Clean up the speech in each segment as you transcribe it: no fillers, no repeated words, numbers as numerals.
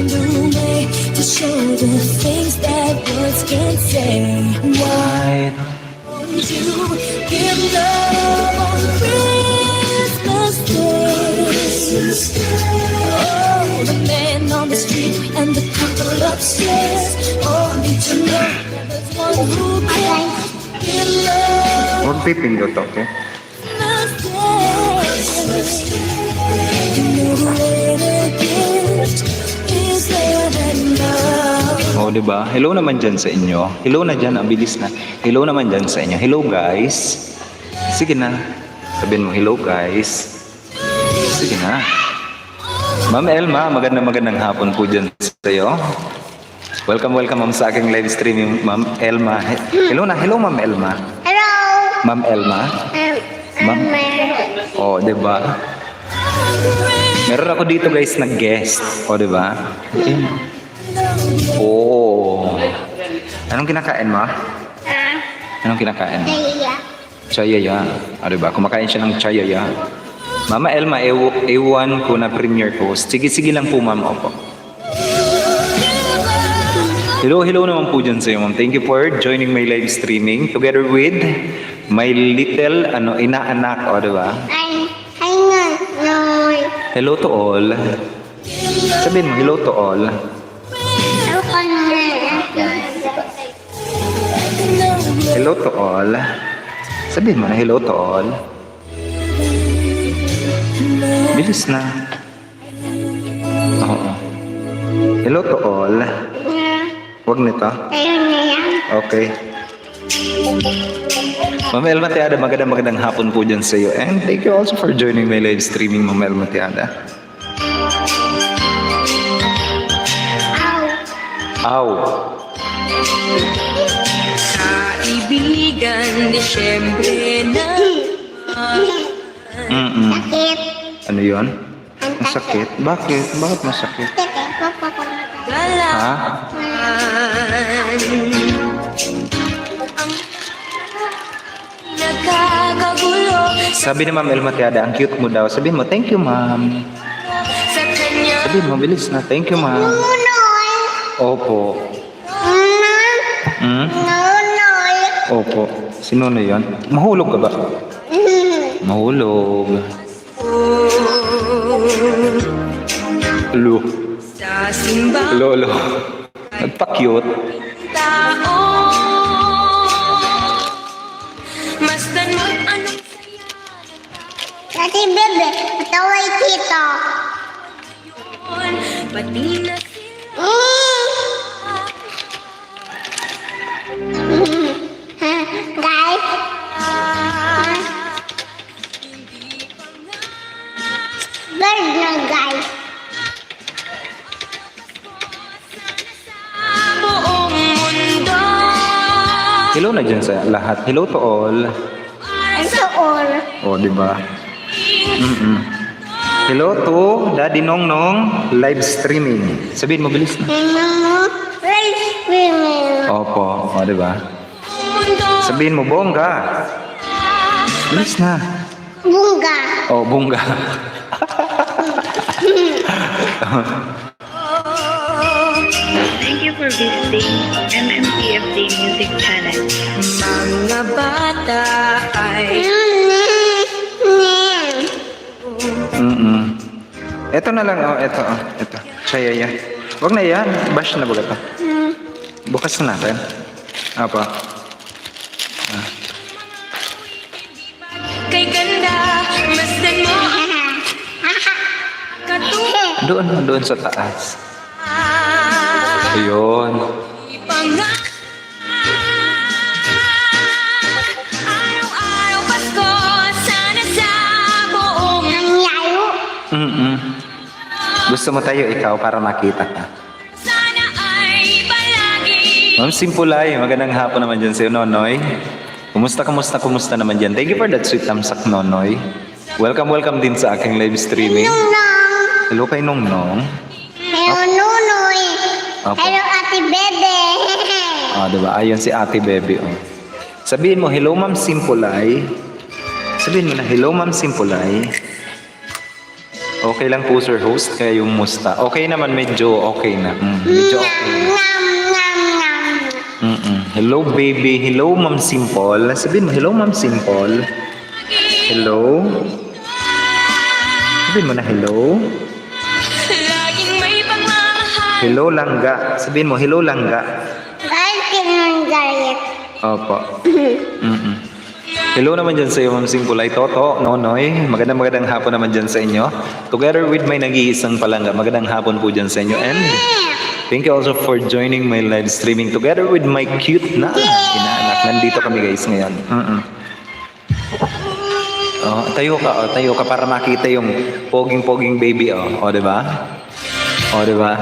new way to show the things that words can't say. Why don't you give love on Christmas Day? Oh, the man on the street and the couple upstairs all need to know that there's one who can give love. Huwag pipindot, okay? Oh, diba? Hello naman dyan sa inyo. Hello na dyan, ang bilis na. Hello naman dyan sa inyo. Hello, guys. Sige na. Sabihin mo, hello, guys. Sige na. Ma'am Elma, magandang hapon po dyan sa iyo. Welcome ma'am sa aking live streaming, Ma'am Elma. Hello na. Hello, Ma'am Elma. Hello. Ma'am Elma. Ma'am. Oh, diba? Meron ako dito, guys, na guest. Oh, diba? Oh. Anong kinakain mo? Anong kinakain? Chayaya. Ah, diba? Kumakain siya ng chayaya. Mama Elma, ewan ko na premier ko. Sige lang po, ma'am. Opo. Hello naman po dyan sa iyo, ma'am. Thank you for joining my live streaming together with my little, inaanak. O, diba? Hello to all. Sabihin mo, hello to all. Hello to all. Sabihin mo na hello to all. Bilis na. Oo. Hello to all. Huwag nito. Okay. Ma'am Elma Tiada, magandang hapon po dyan sa iyo. And thank you also for joining my live streaming, Ma'am Elma Tiada. Ow. Kaibigan, Disyembre na. Sakit. Ano yun? Masakit? Bakit? Bakit masakit? Ha? Nakakagulo. Sabi ni Ma'am Elma Tiada, ang cute mo daw. Sabihin mo, thank you, ma'am. Sa kanya. Sabihin mo, bilis na. Thank you, ma'am. Opo. Opo. Sino na yan? Mahulog ka ba? Mahulog. Hello. Sa simbahan. Lolo. Nagpa-cute. Tao. Masdan mo anong saya. Dati bebe, pataway kita. Pati na Guys. Bird na guys. buong mundo. Hello na dyan sa lahat. Hello to all. Ito all. O, diba? Hello to Daddy Nongnong live streaming. Sabihin mo, bilis na. Rice cream. Opo. O, diba? Sabihin mo, bongga. Bilis na. Bunga. O, bongga. Thank you for visiting MMPFD Music Channel. Mga bata ay Ito na lang, ito. Chayaya. Wag na yan. Bash na ba ito? Bukas na natin. Apa? kay ganda. Masdan mo katulad. Doon sa taas. Ayun. Araw-araw Pasko, sana sa buong Layo. Gusto mo tayo ikaw para makita ka. sana ay palagi. Ma'am Simpulay, magandang hapon naman dyan sa'yo, Nonoy. Kumusta naman dyan? Thank you for that sweet tamsak, Nonoy. Welcome din sa aking live streaming. Nunong. Hello kay Nongnong. Hello, Nunoy. Opo. Hello, Ate Bebe. Diba? Ayun si Ate Bebe. Sabihin mo, hello Ma'am Simpulay. Sabihin mo na, hello Ma'am Simpulay. Okay lang po, Sir Host. Kaya yung musta. Okay naman, medyo okay na. Medyo okay. Ngam, ngam, ngam. Hello, baby. Hello, Ma'am Simple. Sabihin mo, hello, Ma'am Simple. Hello. Sabihin mo na, hello. Laging may pagmamahal. Hello, Langga. Sabihin mo, hello, Langga. Kahit kinungalit. Opo. Hello naman dyan sa iyo, Ma'am Simple. Ay, Toto, Nonoy. Magandang hapon naman dyan sa inyo. Together with my nag-iisang palangga. Magandang hapon po dyan sa inyo. And thank you also for joining my live streaming together with my cute na inaanak. Nandito kami guys ngayon. Oh, tayo ka para makita yung poging baby oh, di ba? Oh, di ba?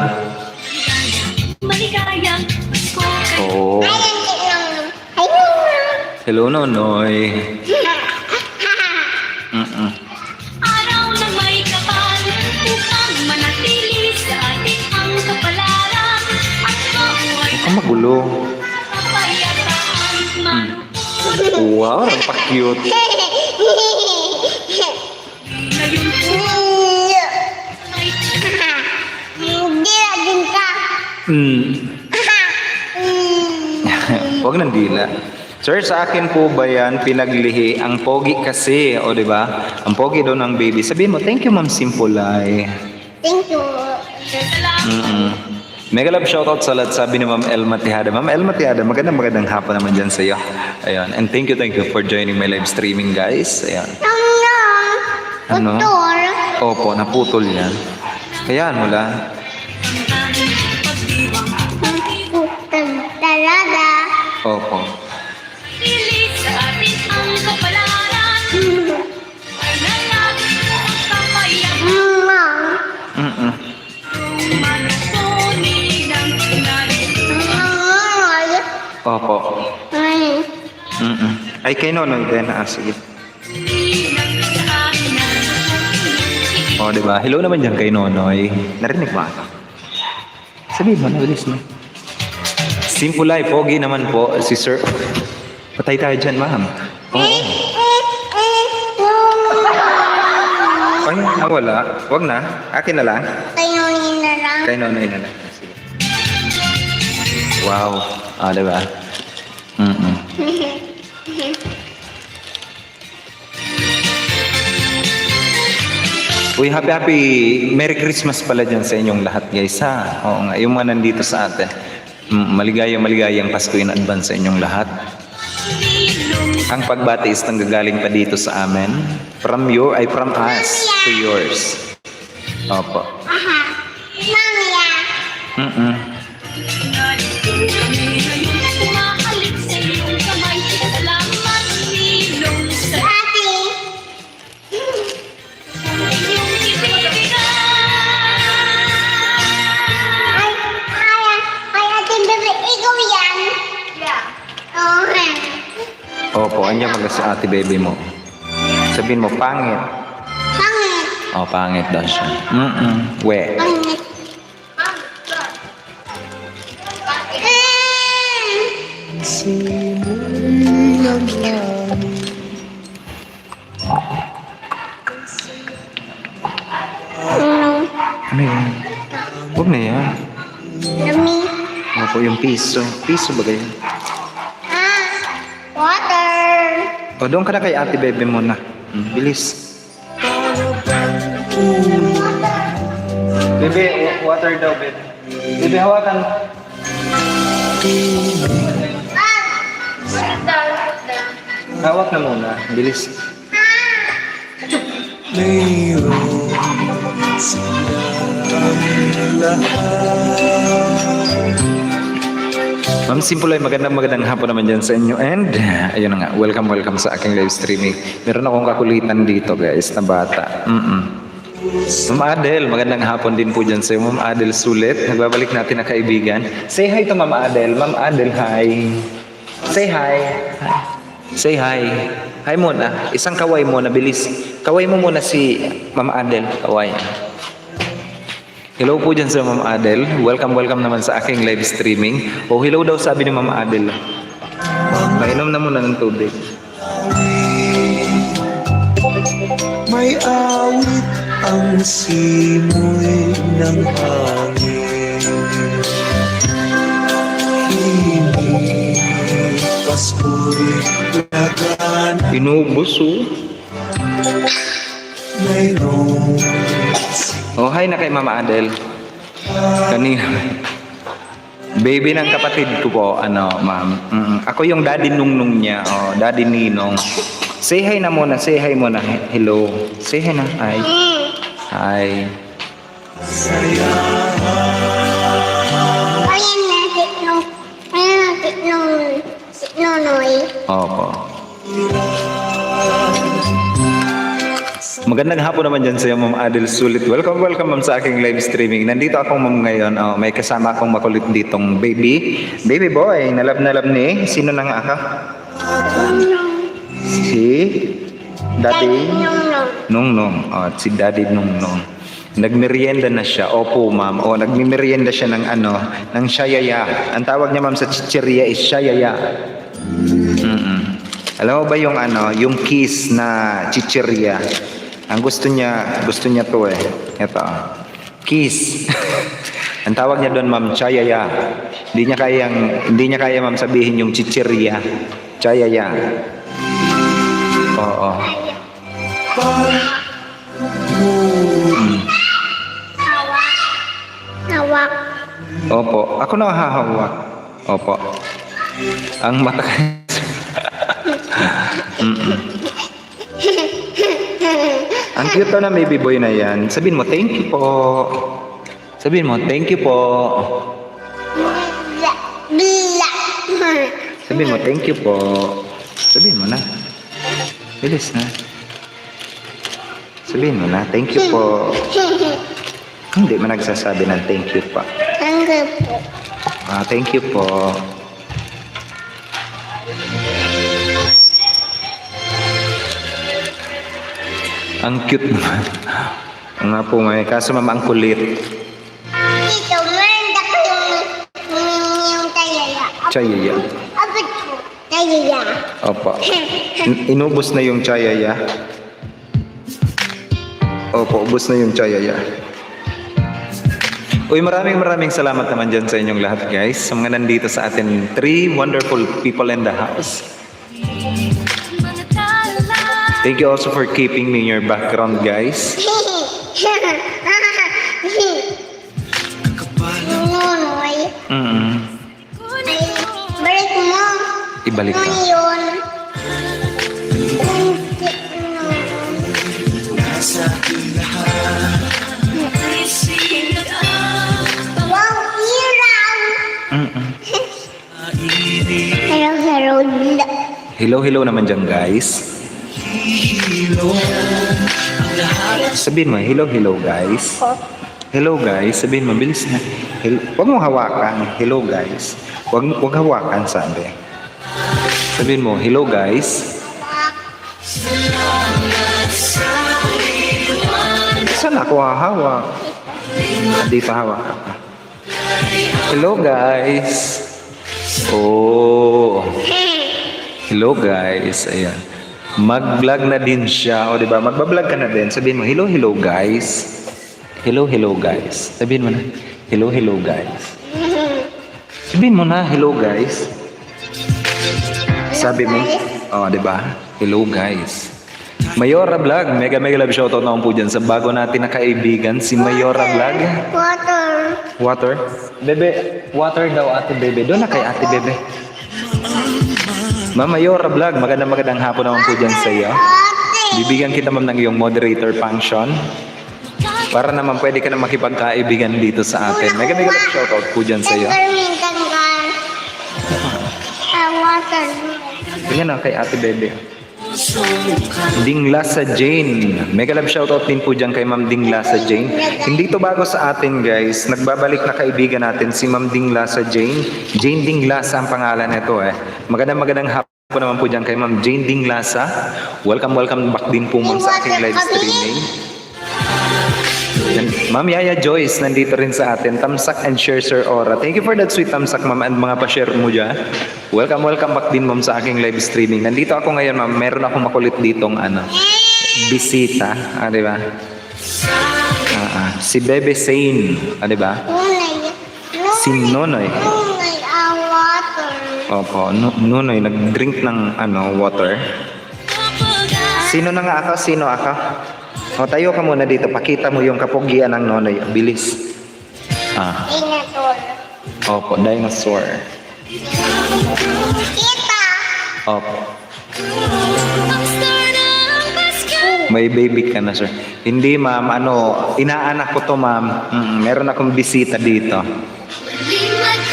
Maligayang Pasko. Oh. Ayan, tignan mo. Ayun. Hello, Nonoy. Araw na may kapal upang manatili sa ating ang kapalaran at mabuhay Ang magulo. kapayapaan manuot. Wow, ang pa-cute. Ngayon po ay Hindi laging ka. Huwag nang dila. Sir, sa akin po ba yan pinaglihi? Ang pogi kasi, o di ba? Ang pogi daw ng baby. Sabihin mo, thank you, Ma'am Simpulay. Thank you. Mega love shoutout sa lahat, sabi ni Ma'am Elma Tihada. Ma'am Elma Tihada, magandang hapon naman dyan sa iyo. Ayun. And thank you for joining my live streaming, guys. Ayan. Ano? Putol. Opo, naputol yan. Kayaan mo lang. Putol talaga. Opo. pili sa ating ang kapalaran ay nalaging kapayapaan Mama. manatuni ng narito. Opo. Ay. Ay, kay Nonoy din. Sige. O, diba? Hello naman dyan kay Nonoy. Narinig mo ako? Sabihin mo, nabilis mo. Simple pogi naman po si Sir. Patay tayo dyan, ma'am. Oo. Ay, wala. Wag na. Akin na lang. Tayunin na lang. Kay Nonoy na lang. Sige. Wow. Diba? Uy, happy Merry Christmas pala dyan sa inyong lahat, guys, ha? Oo nga, yung mga nandito sa atin. Maligayang Pasko in advance sa inyong lahat. Ang pagbati is nanggagaling pa dito sa amin. From us to yours. Opo. Aha. Mangya. Ate. Ay, ate bebe, ikaw yan? Yeah. Okay. Opo, andiyan mga si ate baby mo. Sabihin mo, pangit. Pangit. Pangit daw siya. We. Pangit. Ano yan? Huwag na yan. Lumi. Opo, yung piso. Piso ba ganyan? Water. O, doon ka na kay ate baby mo na. Bilis. Bebe, water daw, bebe. Bebe, hawakan. Hawak na muna. Bilis. Ma'am Simple, magandang hapon naman dyan sa inyo. And, ayun na nga, welcome sa aking live streaming. Meron akong kakulitan dito, guys, na bata. Ma'am Adel, magandang hapon din po dyan sa iyo. Ma'am Adel Sulit, nagbabalik natin na kaibigan. Say hi to Ma'am Adel. Ma'am Adel, hi. Say hi. Say hi. Hi muna. Isang kaway muna, bilis. Kaway mo muna si Ma'am Adel. Kaway. Hello po dyan sa Ma'am Adel. Welcome naman sa aking live streaming. Oh, hello daw sabi ni Ma'am Adel. Mainom na muna ng tubig. May awit ang simoy ng hangin. Himig, Pasko'y lagan, Inubos oh. mayroong Oh, hi na kay Mama Adel. Kanina. Baby ng kapatid ko po, ano, ma'am. Ako yung daddy nung niya, oh, daddy Ninong. Say hi na muna, say hi muna. Hello. Say hi na. Hi. Hi. Ayan na, si Nonoy. Opo. Magandang hapon naman dyan sa iyo, Ma'am Adel Sulit. Welcome, welcome, Ma'am, sa aking live streaming. Nandito ako, Ma'am, ngayon. Oh, may kasama akong makulit ditong baby. Baby boy, na love ni. Sino na nga ka? Si Daddy Nungnong. Oh, si Daddy Nungnong. Nagmerienda na siya. Opo, Ma'am. Oh, nagmerienda siya ng ano, ng shayaya. Ang tawag niya, Ma'am, sa chicheria is shayaya. Alam mo ba yung ano, yung kiss na chicheria? Ang gusto niya to eh. Ito. Kiss. Ang tawag niya doon, Ma'am, chayaya. Hindi niya kaya, Ma'am, sabihin yung chicheria. Chayaya. Oo. Hawak. Opo. Ako na hahawak. Opo. Ang mata Ang cute na baby boy na yan. Sabihin mo, thank you po. Sabihin mo, thank you po. Sabihin mo, thank you po. Sabihin mo na. Bilis na. Sabihin mo na, thank you po. Hindi mo nagsasabi ng thank you pa. Thank you po. Ang cute naman. Nga po may kaso, Ma'am, ang kulit. Ito, meron ako yung tayaya. Chayaya. Abot ko, tayaya. Opo. Inubos na yung chayaya. Opo, ubos na yung chayaya. Uy, maraming salamat naman dyan sa inyong lahat, guys. Sa mga nandito sa atin, 3 wonderful people in the house. Thank you also for keeping me in your background, guys. Nonoy. Balik mo. Ibalik ka. Ano yun? Wow, hiraw. Hello naman dyan, guys. Sabihin mo, hello, guys. Hello, guys. Sabihin mo, bilis na. Huwag mong hawakan. Hello, guys. Huwag hawakan, sabi. Sabihin mo, hello, guys. Saan ako hahawak? Dito hawak ako. Hello, guys. Oh. Hello, guys. Ayan. Mag-vlog na din siya. O, diba? Magbablog ka na din. Sabihin mo, hello, guys. Hello, guys. Sabihin mo na, hello, guys. Sabihin mo na, hello, guys. Sabi mo, diba? Hello, guys. Mayora Vlog, mega love shoutout naman po dyan sa bago natin na kaibigan, si Mayora Vlog. Water? Bebe, water daw, ate Bebe. Doon na kay ate Bebe. Ma'am Mayora Vlog, magandang hapon naman po dyan sa iyo. Bibigyan kita, ma'am, ng iyong moderator function. Para naman pwede ka na makipagkaibigan dito sa atin. Mega love shoutout po dyan sa iyo. Water. Tingnan na kay ate Bebe. Dingla sa Jane. Mega love shoutout din po dyan kay Ma'am Dingla sa Jane. Hindi to bago sa atin, guys. Nagbabalik na kaibigan natin si Ma'am Dingla sa Jane. Jane Dinglasa ang pangalan nito eh. Magandang hapon naman po dyan kay Ma'am Jane Dinglasa. Welcome back din po, ma'am, sa aking live streaming. Ma'am Yaya Joyce, nandito rin sa atin. Tamsak and share, Sir Aura. Thank you for that sweet tamsak, ma'am, and mga pa-share mo dyan. Welcome back din, ma'am, sa aking live streaming. Nandito ako ngayon, ma'am. Meron akong makulit ditong bisita. Di ba? Si Bebe Sane, di ba? Nunay. Si Nonoy. Nunay, water. Opo, Nonoy nag-drink ng water. Sino na nga ako? Sino ako? O, tayo ka muna dito. Pakita mo yung kapugian ng Nonoy. Bilis. Dinosaur. Opo, dinosaur. Kita. Opo. May baby ka na, sir. Hindi, ma'am. Inaanak ko to, ma'am. Meron akong bisita dito.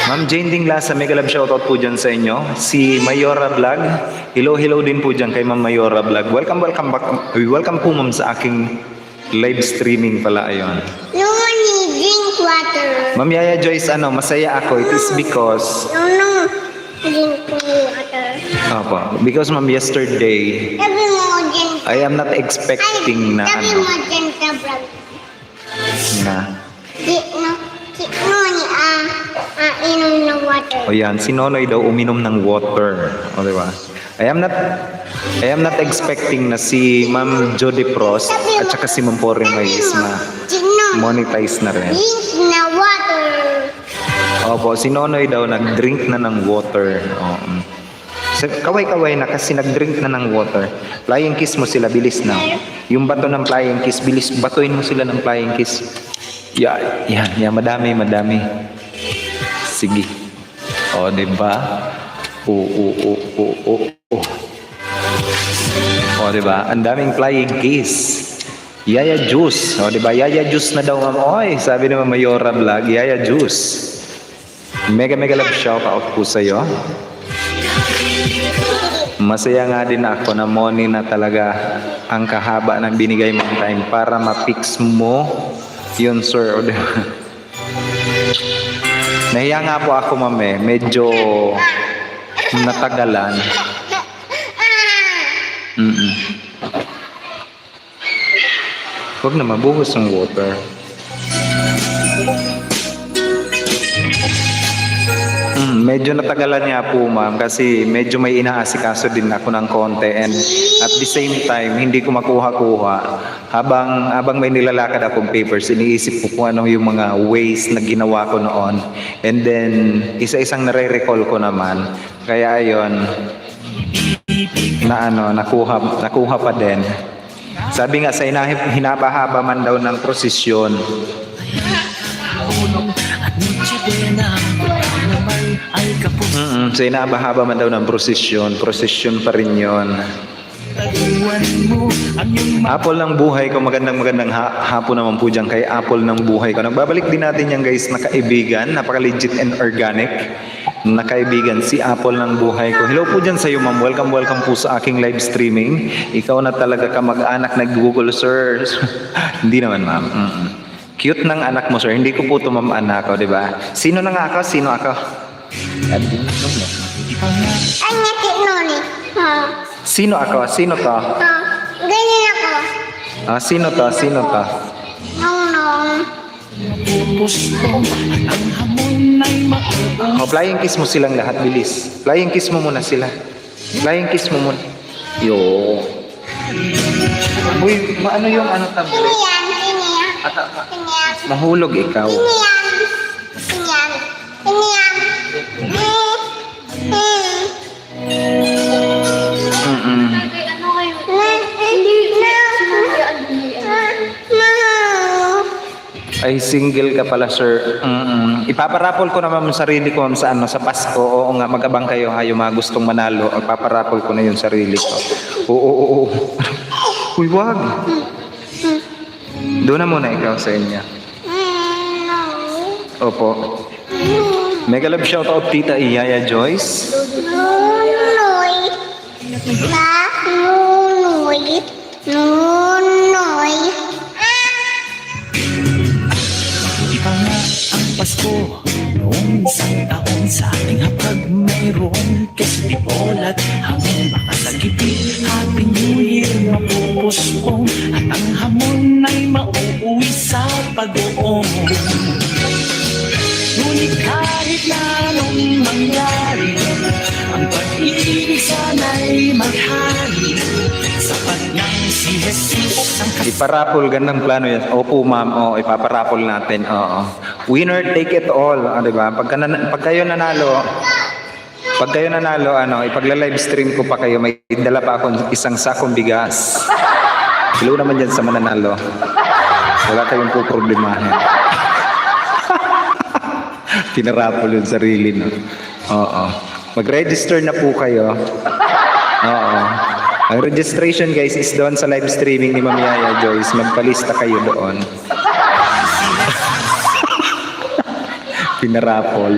Ma'am Jane Dinglasa, mega love shoutout po dyan sa inyo. Si Mayora Vlog. Hello din po dyan kay Ma'am Mayora Vlog. Welcome back. Welcome po, ma'am, sa aking live streaming pala. Ayun. Nunay, drink water. Ma'am Yaya Joyce, masaya ako. It is because... No, drink water. Opo. Because, ma'am, yesterday, Sabi mo, drink. I am not expecting na Sabi mo, drink sa vlog. na Inom ng water. o yan, si Nonoy daw uminom ng water. O, di ba? I am not expecting na si Ma'am Jody Prost at saka si Ma'am Pori Mais na monetize na rin. Drink na water. Opo, si Nonoy daw nag-drink na ng water. Kaway-kaway na kasi nag-drink na ng water. Flying kiss mo sila, bilis na. Yung bato ng flying kiss, bilis, batuin mo sila ng flying kiss. Yan, madami. Sige. O, diba? O, diba? Ang daming flying kiss. Yaya Juice. O, diba? Yaya Juice na daw, ma'am. Oy, sabi naman Mayora Vlog, Yaya Juice. Mega love shout out po sa'yo. Masaya nga din ako na Moni na talaga ang kahaba ng binigay mong time para ma-fix mo yun, sir. Nahiya nga po ako, ma'am, medyo natagalan. Huwag na mabuhos ng water. Medyo natagalan nga po, ma'am, kasi medyo may inaasikaso din ako ng konti, and at the same time hindi ko makuha-kuha habang may nilalakad akong papers. Iniisip ko kung ano yung mga ways na ginawa ko noon, and then isa-isang nare-recall ko naman, kaya ayon na nakuha pa din. Sabi nga sa hinaba-haba man daw ng prosesyon. So inahaba-haba man daw ng prosesyon pa rin yun. Apple ng buhay ko, magandang hapon naman po dyan kay Apple ng buhay ko. Nagbabalik din natin yan, guys, na kaibigan, napaka-legit and organic na kaibigan, si Apple ng buhay ko. Hello po dyan sa iyo, ma'am. Welcome po sa aking live streaming. Ikaw na talaga kamag-anak nag-Google search. Hindi naman, ma'am. Cute ng anak mo, sir. Hindi ko po ito, ma'am, anak ko, di ba? Sino na nga ako? Sino ako? Ang ngati nun eh. Sino ako? Sino to? Ganyan ako. Sino to? Nong. Flying kiss mo silang lahat, bilis. Flying kiss mo muna sila. Flying kiss mo muna. Yo. Uy, ano yung tablet? Sino yan? Mahulog ikaw. Sino yan? Ay, single ka pala, sir. Ipaparapol ko naman yung sarili ko, ma'am, sa Pasko. Oo nga, mag-abang kayo, ha, yung mga gustong manalo. Ipaparapol ko na yung sarili ko. Oo. Uy, wag. Doon na muna ikaw sa inyo. Opo. Mega love shoutout, Tita Iyaya Joyce. Nunoy. Pasko noong isang taon sa ating hapag mayroong festival at hanggang makasagipin Happy New Year mapupuspong at ang hamon ay mauuwi sa pag-uong. Ngunit kahit na anong mangyari, ang pag-ibig sana'y maghari sapat nang si Jesus ang Iparapol, gandang plano yan. Opo, ma'am. Oo, ipaparapol natin. Oo. Winner take it all. Di ba? Pag kayo nanalo, ipagla-live stream ko pa kayo, may dala pa akong isang sakong bigas. Hello naman dyan sa mananalo. Wala kayong po problemahin. Tinarapol yung sarili, no? Oo. Mag-register na po kayo. Oo. Ang registration, guys, is doon sa live streaming ni Ma'am Yaya Joyce. Magpalista kayo doon. Pinarapol.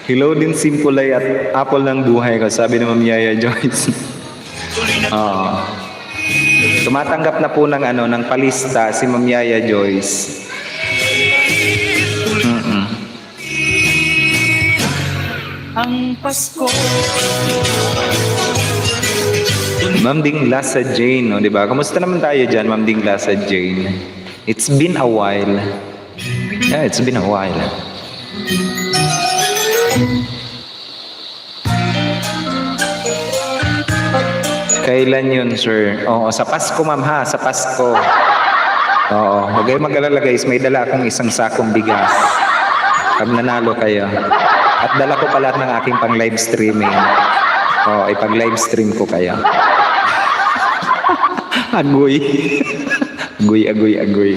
Hello din Simpulay at apple ng buhay ko, sabi ni Ma'am Yaya Joyce. Oo. Tumatanggap na po ng ng palista si Ma'am Yaya Joyce. ang Pasko. Ma'am Dingla sa Jane, no, di ba? Kamusta naman tayo dyan, Ma'am Dingla sa Jane? It's been a while. Yeah, it's been a while. Kailan yun, sir? Oo, sa Pasko, ma'am, ha? Sa Pasko. Oo, huwag kayong mag-alala, guys. May dala akong isang sakong bigas. Pag nanalo kayo. At dala ko pala ng aking pang-live streaming. Oo, ipag-live stream ko kayo. Agoy. Agoy.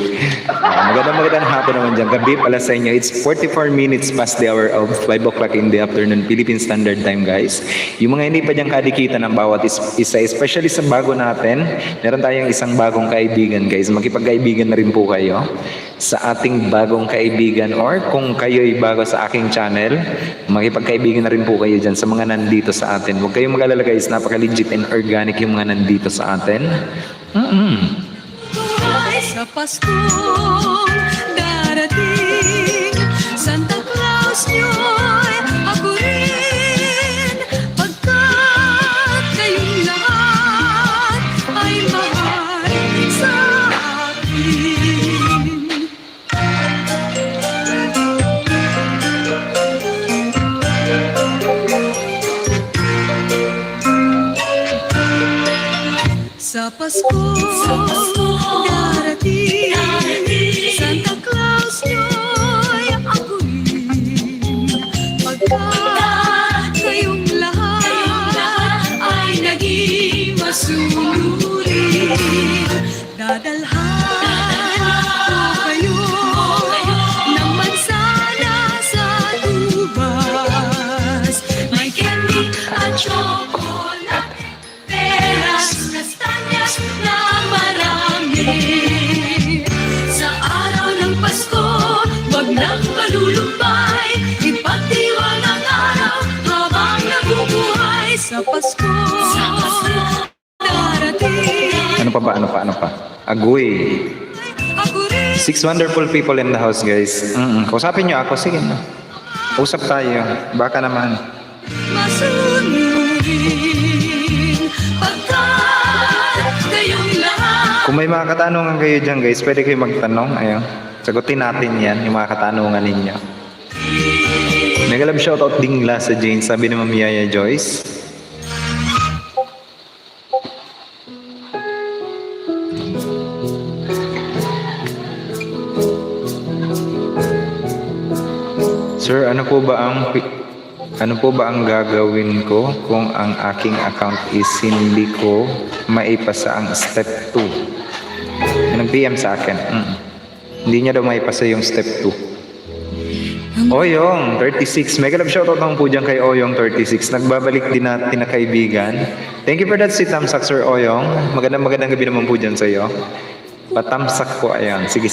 Magandang hapon naman dyan. Gabi pala sa inyo. It's 44 minutes past the hour of 5 o'clock in the afternoon, Philippine Standard Time, guys. Yung mga hindi pa dyan kadikitan ng bawat isa, especially sa bago natin, meron tayong isang bagong kaibigan, guys. Makipagkaibigan na rin po kayo sa ating bagong kaibigan, or kung kayo'y bago sa aking channel, makipagkaibigan na rin po kayo dyan sa mga nandito sa atin. Huwag kayong mag-alala, guys. Napaka-legit and organic yung mga nandito sa atin. Sa Pasko darating, Santa Claus niyo'y ako rin, pagkat kayong lahat ay mahal sa akin. Sa Pasko darating, Santa Claus niyo'y ako rin, pagkat kayong lahat ay naging masunurin. Dadalhan ko kayo ng mansana sa tubas, may candy at chocolate, peras, kastanyas na marami. Sa araw ng Pasko, wag nang malulumbay, ipagdiwang ang araw habang nabubuhay. Sa Pasko darating, Ano pa? Agoy. ako rin 6 wonderful people in the house, guys. Kausapin nyo ako. Sige na. Usap tayo. Baka naman. masunurin, pagkat kayong lahat Kung may mga katanungan kayo dyan, guys, pwede kayo magtanong. Ayun. Sagutin natin yan, yung mga katanungan ninyo. Mega love shoutout Dingla sa Jane, sabi ni Ma'am Yaya Joyce. Sir, ano po ba ang gagawin ko kung ang aking account is hindi ko maipasa ang step 2? Yan ang PM sa akin. Hindi niya daw maipasa yung step 2. Oyong 36. Mega love shoutout naman po dyan kay Oyong 36. Nagbabalik din natin na kaibigan. Thank you for that si Tamsak, Sir Oyong. Magandang gabi naman po dyan sa iyo. Patamsak po, ayan. Sige.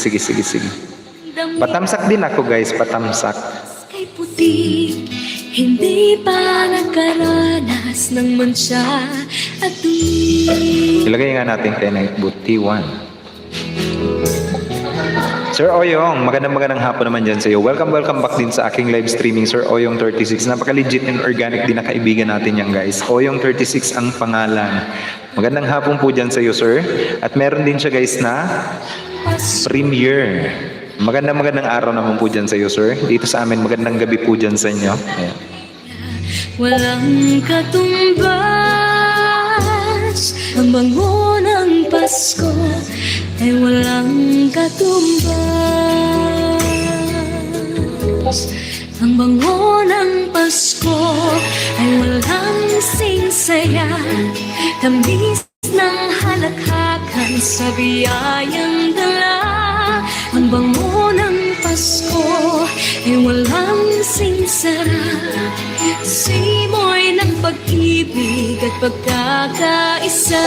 Patamsak din ako, guys. Patamsak. kay puti, hindi pa nakaranas ng mansya at dumi. Ilagay nga natin kay Night Booty 1. Sir Oyong, magandang hapon naman dyan sa iyo. Welcome back din sa aking live streaming, Sir Oyong 36. Napaka-legit and organic din na kaibigan natin yan, guys. Oyong 36 ang pangalan. Magandang hapon po dyan sa iyo, sir. At meron din siya, guys, na premiere. Magandang araw naman po dyan sa iyo, sir. Dito sa amin, magandang gabi po dyan sa inyo. Ayan. Walang katumbas ang bango ng Pasko ay walang katumbas. Ang bango ng Pasko ay walang singsaya, tamis ng halakhakan sa biyayang dala. Ang bango ng Pasko ay walang singsara, simoy ng pag-ibig at pagkakaisa.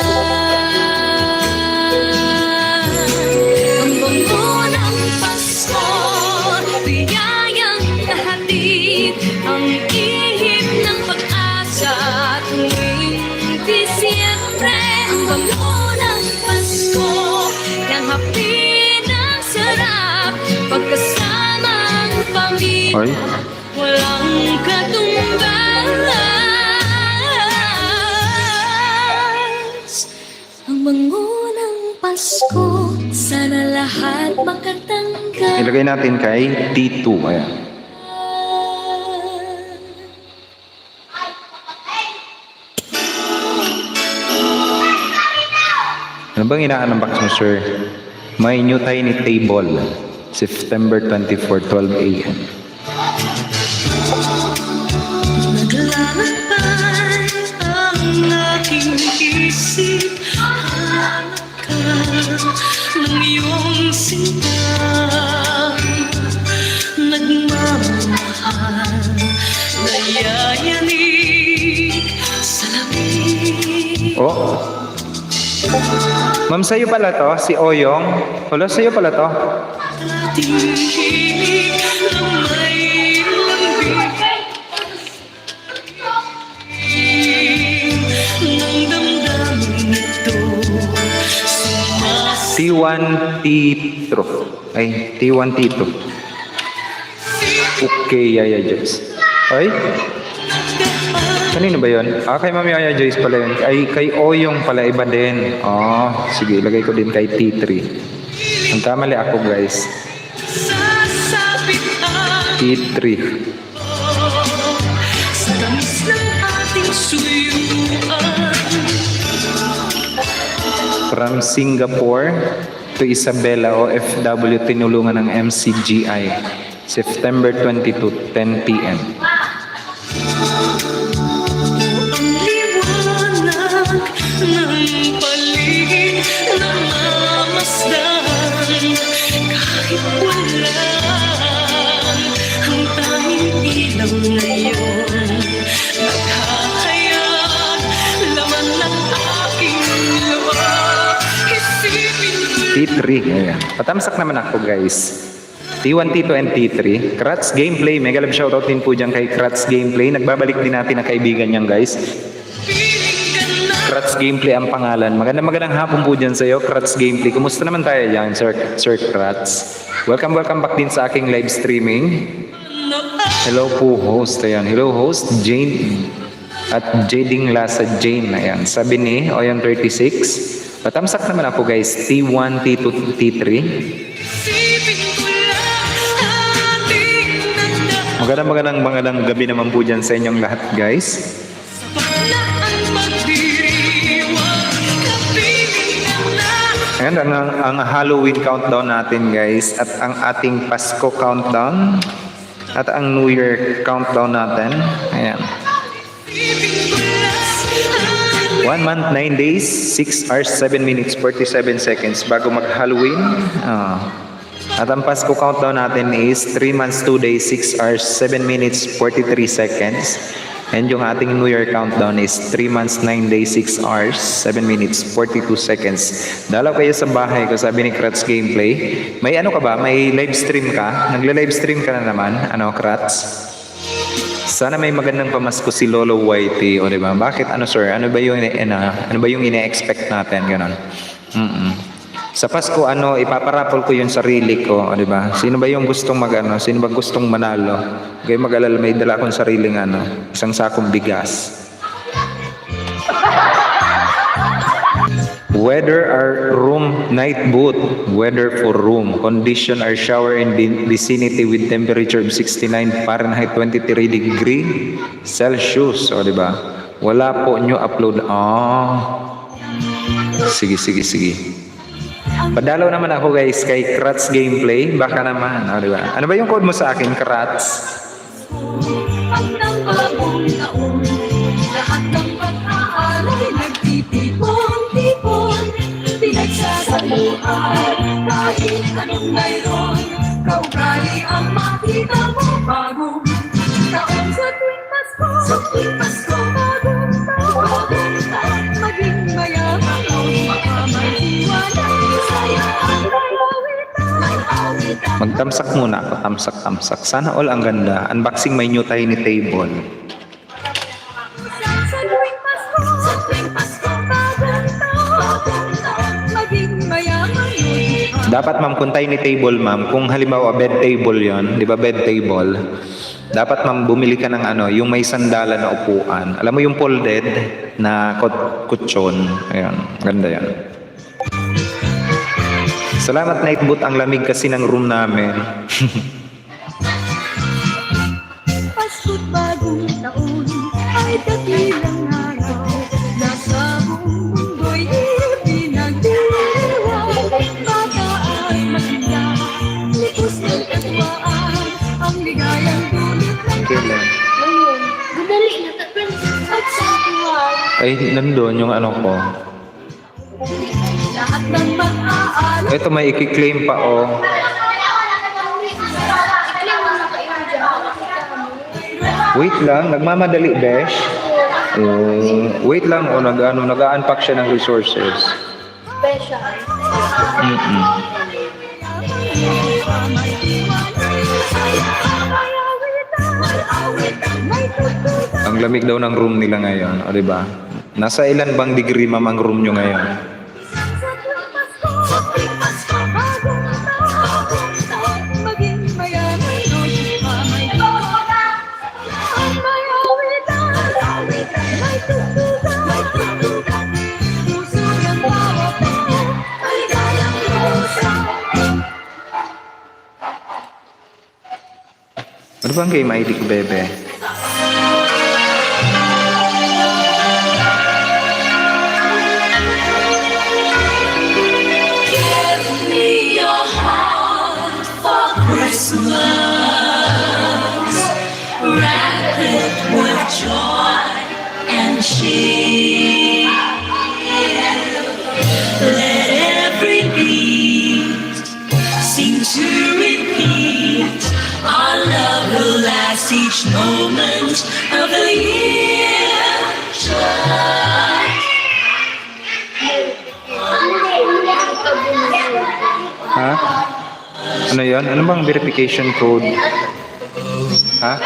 Ang bango ng Pasko, biyayang nahatid, ang ihip ng pag-asa tuwing Disyembre. Ang bango ng Pasko, ng hapit ng sarap, pagkasamang pamilya, Oy. walang katumbas. Ang bango ng Pasko, sana lahat makatanggap. Ilagay natin kay T2. Ayan. Ano bang inaanambak mo, sir? My new tiny table. September 24, 12 a.m. Naglalakbay ang aking isip, hanap ka ng iyong sinta. Nagmamahal, nayayanig sa lamig. Oh. Ma'am, sa'yo pala to, si Oyong. Wala, sa'yo pala to. Ating himig na may lambing ng damdamin ito. T1 T2. Ay, T1 T2. Okay, Yaya Joyce. Ay? Kanino ba yun? Kay Mami Yaya Joyce pala yun. Ay, kay Oyong pala, iba din. Sige, ilagay ko din kay T3. Ang kamali ako, guys. Sasapit ang T3. sa tamis ng ating suyuan. From Singapore to Isabela, OFW, tinulungan ng MCGI. September 22, 10 p.m. Ang liwanag ng paligid na mamasdan, kahit walang ang tanging ilaw ngayon, naghahayag laman ng aking luha. Isipin ko T3. Ayan. Patamsak naman ako, guys. T1, T2, and T3. Kratz Gameplay. Mega love shoutout din po dyan kay Kratz Gameplay. Nagbabalik din natin ang kaibigan niyang, guys. Kratz Gameplay ang pangalan. Magandang hapon po dyan sa'yo, Kratz Gameplay. Kumusta naman tayo dyan, Sir Kratz? Welcome back din sa aking live streaming. Hello po, host. Ayan. Hello, host. Jane. At Jading Lasa Jane. Ayan. Sabi ni Oyon 36. Patamsak naman ako, guys. T1, T2, T3. Magandang gabi naman po dyan sa inyong lahat, guys. Ayan, ang Halloween countdown natin, guys. At ang ating Pasko countdown. At ang New Year countdown natin. Ayan. 1 month, 9 days, 6 hours, 7 minutes, 47 seconds bago mag-Halloween. At ang Pasko countdown natin is 3 months, 2 days, 6 hours, 7 minutes, 43 seconds. And yung ating New Year countdown is 3 months, 9 days, 6 hours, 7 minutes, 42 seconds. Dalaw kayo sa bahay ko, sabi ni Kratz Gameplay. May ano ka ba? May live stream ka? Nagle-live stream ka na naman? Kratz? Sana may magandang pamasko si Lolo Whitey, o di ba? Bakit sir? Ano ba yung ine-expect natin ganon? Sa Pasko ipaparapol ko yung sarili ko, o di ba? Sino ba yung gustong sino ba gustong manalo? Kayo mag-alala, may dala akong sariling isang sakong bigas. Weather our room night boot. Weather for room. Condition our shower in vicinity with temperature of 69 Fahrenheit 23 degree Celsius. O diba? Wala po nyo upload. Sige, sige, sige. Padalaw naman ako guys kay Kratz Gameplay. Baka naman, di ba? Ano ba yung code mo sa akin, Kratz? Ang ng bagong taon, lahat ng pag-aaral nagtitipon-tipon, pinagsasaluhan, kahit anong mayroon, kaugali ang makita mo. Bagong taon sa tuwing Pasko, bagong taon, maging mayaman o makamay-iwala, saya ang may awitan. Magtamsak muna ako, tamsak. Sana all ang ganda. Unboxing my new tiny table. Sa tuwing Pasko, bagong taon, maging mayaman o Dapat ma'am, kung tiny table ma'am, kung halimbawa bed table yon, di ba bed table, dapat ma'am bumili ka ng yung may sandalan na upuan. Alam mo yung folded na kutsyon. Ayun, ganda yan. Salamat Nightboot, ang lamig kasi ng room namin. Pasko't bagong taon ay dakilang araw na sa buong mundo'y ipinagdiriwang. Bata at matinda, likus ng katwaan, ang ligayang dulot ng Kailan? Ngayon, gudali na tatlan at sa tuwan. Ay, nandun yung ko. lahat ng mag-aaral. Ito may i-claim pa oh. Wait lang, nagmamadali besh. Wait lang oh, nag-unpack siya ng resources. Special. Ang lamig daw ng room nila ngayon, o di ba? Nasa ilan bang degree ma'am ang room nyo ngayon? Ano bang game ID ko, bebe? Each moment of the year. Ha? Ano yan? Ano bang verification code? Ha?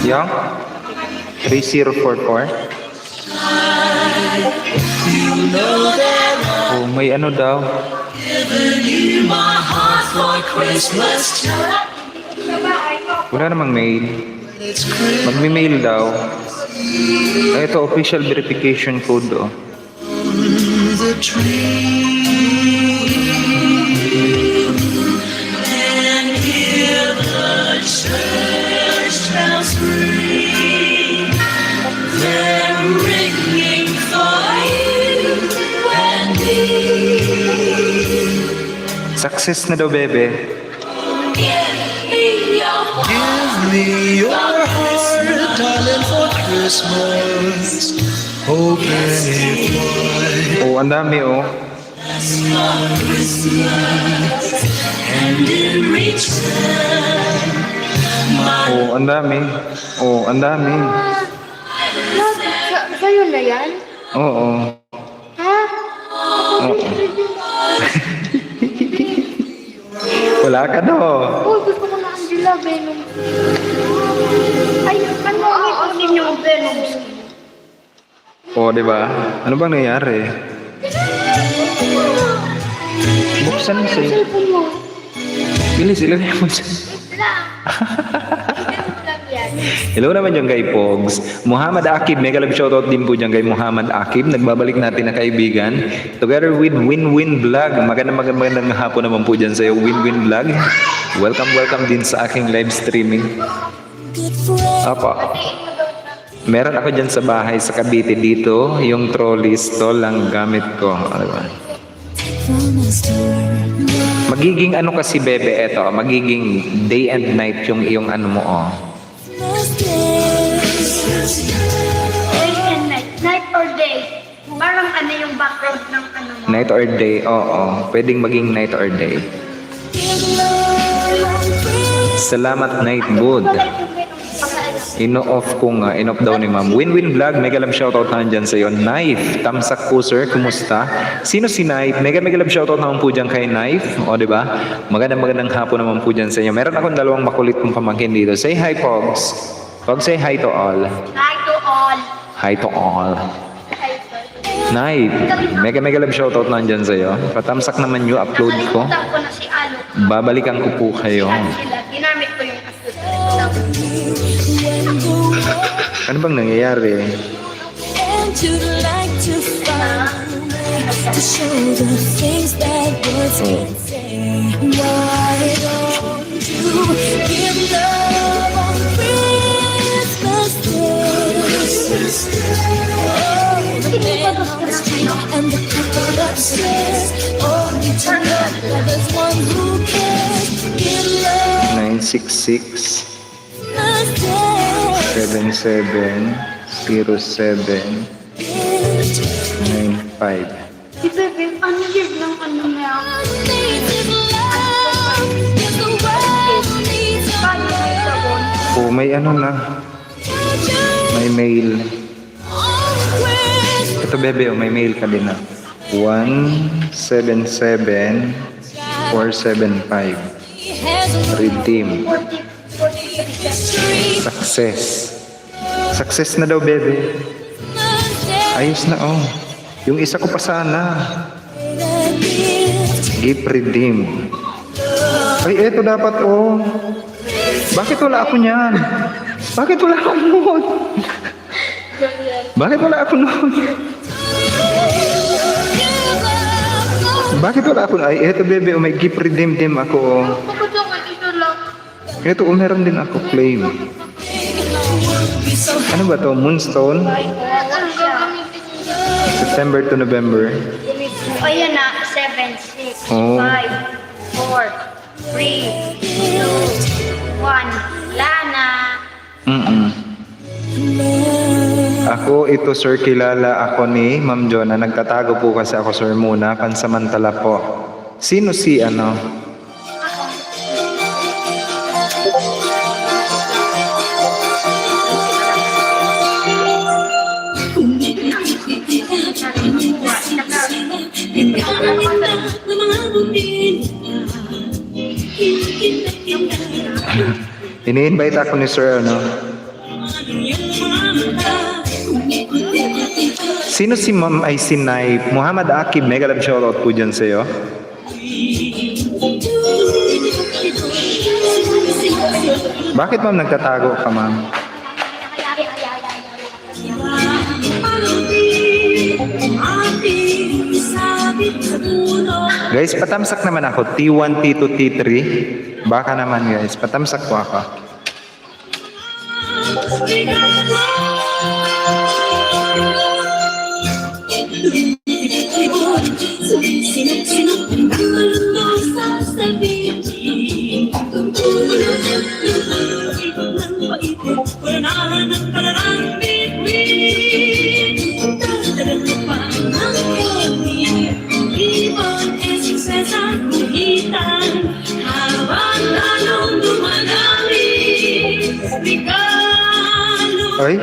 Yung? 3044? Oh, may ano daw? Wala namang mail. Magme-mail daw. Ito, official verification code oh. Success na daw, bebe. Give me your heart, darling, for Christmas. Open it wide. Oh, ang dami oh. Oh, ang dami. Oh, ang dami. Sa'yo na yan? Oo. Ha? Oo. Wala ka daw. Uy, gusto ko na Angela Venom. Ay, ano ikunin yung Venom skin? Oh, di ba? Ano bang nangyari? Buksan mo sa'yo. Cellphone mo. Bilis, ilagay mo sa'yo. Lang. Lang yan. Hello naman dyan kay Pogs. Muhammad Akib, mega love shoutout din po dyan kay Muhammad Akib. Nagbabalik natin na kaibigan. Together with Win-Win Vlog. Magandang hapon naman po dyan sa'yo, Win-Win Vlog. Welcome din sa aking live streaming. Good friend. Apa. Meron ako dyan sa bahay sa Cavite dito, yung trolleys to lang gamit ko. Ano ba? from the start. Magiging ano kasi bebe eto, magiging day and night yung ano mo oh. Day and night. Night or day. Parang ano yung background ng ano mo. Night or day, oo. Pwedeng maging night or day. Salamat night good. Ino-off ko nga, in-off daw ni ma'am. Win-win vlog, mega love shoutout naman dyan sa'yo. Knife, tamsak po sir, kumusta? Sino si Knife? Mega love shoutout naman po dyan kay Knife. O, di ba? Magandang hapon naman po dyan sa inyo. Meron akong dalawang makulit kong pamangkin dito. Say hi, Pogs. Pogs, say hi to all. Hi to all. Hi to all. Hi to Knife, mega love shoutout naman dyan sa'yo. Patamsak naman yung upload ko. Nakalimutan ko na si Alok. Babalikan ko po kayo. Sila. Ginamit ko yung upload. Ano bang nangyayari? And you'd like to find to show the things that words can't say. Why don't you give love on Christmas Day? Oh, the man on the street and the people upstairs. Oh, you turn up, there's one who cares. Give love 966 Christmas Day. 7707 95. Si Bebe, ano yun ng ano niya? Paano may sabon? Oh, may ano na. May mail. Ito bebe, oh, may mail ka din na. 177475. Redeem. 43. Success. Success na daw bebe. Ayos na oh. Yung isa ko pa sana. Gift redeem. Ay, eto dapat oh. Bakit wala ako niyan? Bakit wala ako noon? Bakit wala ako noon? Bakit wala ako? Ay, eto bebe, oh, may gift redeem din ako oh. Bakit ako ito lang? Ito, oh, meron din ako claim. Ano ba to? Moonstone? Anong gagamitin niyo? September to November. O yan na, 7, 6, Oh. 5, 4, 3, 2, 1. Lana. Ako, ito sir, kilala ako ni Ma'am Jonah. Nagtatago po kasi ako sir muna. Pansamantala po. Sino si ano? Ini-invite ako ni sir ano? Sino si Ma'am ay si Naip? Muhammad Akib, mega love shoutout po dyan sa'yo. Bakit ma'am nagtatago ka ma'am? Guys, patamsak naman ako. T1, T2, T3. Baka naman guys, patamsak po ako. Ay,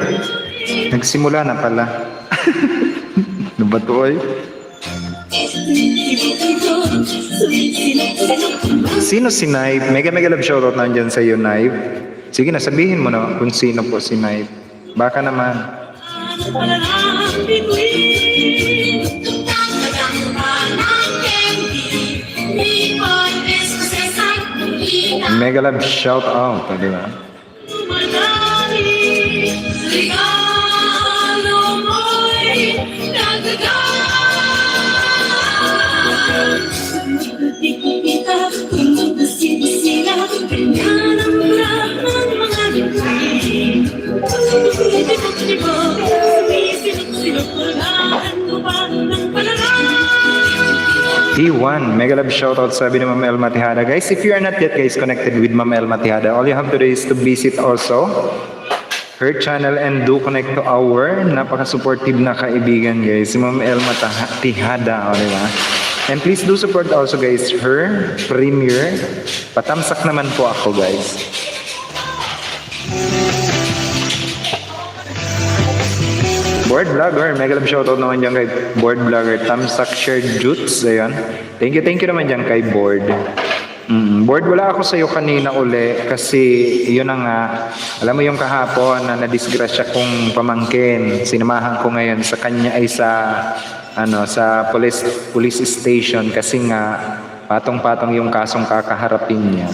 nagsimula na pala. Ano ba to ay? Sino si Naip? Mega love shoutout nandyan sa iyo, Naip. Sige na, sabihin mo na kung sino po si Naip. Baka naman. Mega love shoutout, di ba? T1, mega love shoutout sabi ni Ma'am Elma Tejada. Guys, if you are not yet guys connected with Ma'am Elma Tejada, all you have to do is to visit also her channel and do connect to our napaka-supportive na kaibigan guys, si Ma'am Elma Tejada, di ba? And please do support also guys her premiere. Patamsak naman po ako guys. Board Vlogger, mega love shoutout naman dyan kay Board Vlogger, Tamsak Shared Jutes, ayan. Thank you naman dyan kay Board. Board, wala ako sa'yo kanina uli kasi yun na nga, alam mo yung kahapon na nadisgrasya kong pamangkin, sinamahan ko ngayon sa kanya ay sa police station kasi nga patong-patong yung kasong kakaharapin niya.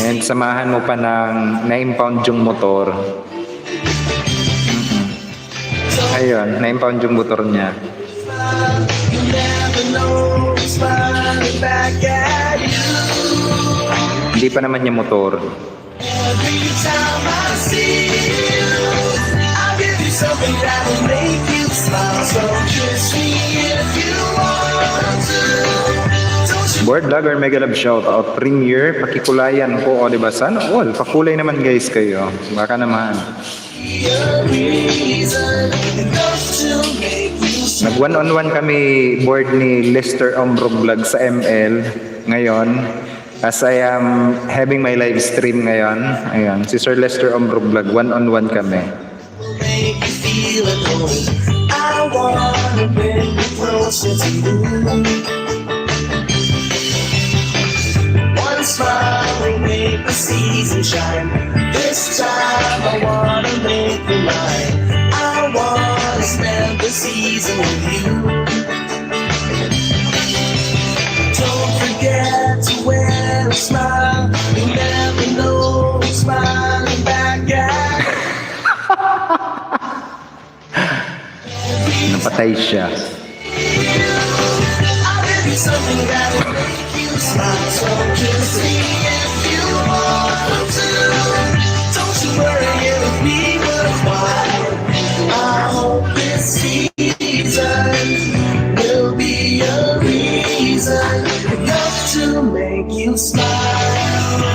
And samahan mo pa ng na-impound yung motor. Ayun, na-impound yung motor niya. Hindi pa naman niya motor. Board Vlogger, mega love shout out. Premiere, pakikulayan po. O, diba? Sana all. Pakulay naman guys kayo. Baka naman. Nag one-on-one kami board ni Lester Ombrog Vlog sa ML ngayon. As I am having my live stream ngayon. Ayan, si Sir Lester Ombrog Vlog, one-on-one kami. One smile will make the season shine. This time I wanna make you mine. I wanna spend the season with you. Don't forget to wear a smile. You never know who's smiling back at you. Napatay siya. I'll give you something that will make you smile. So kiss me if you want to. Don't you worry, it'll be worthwhile. I hope this season will be a reason enough to make you smile.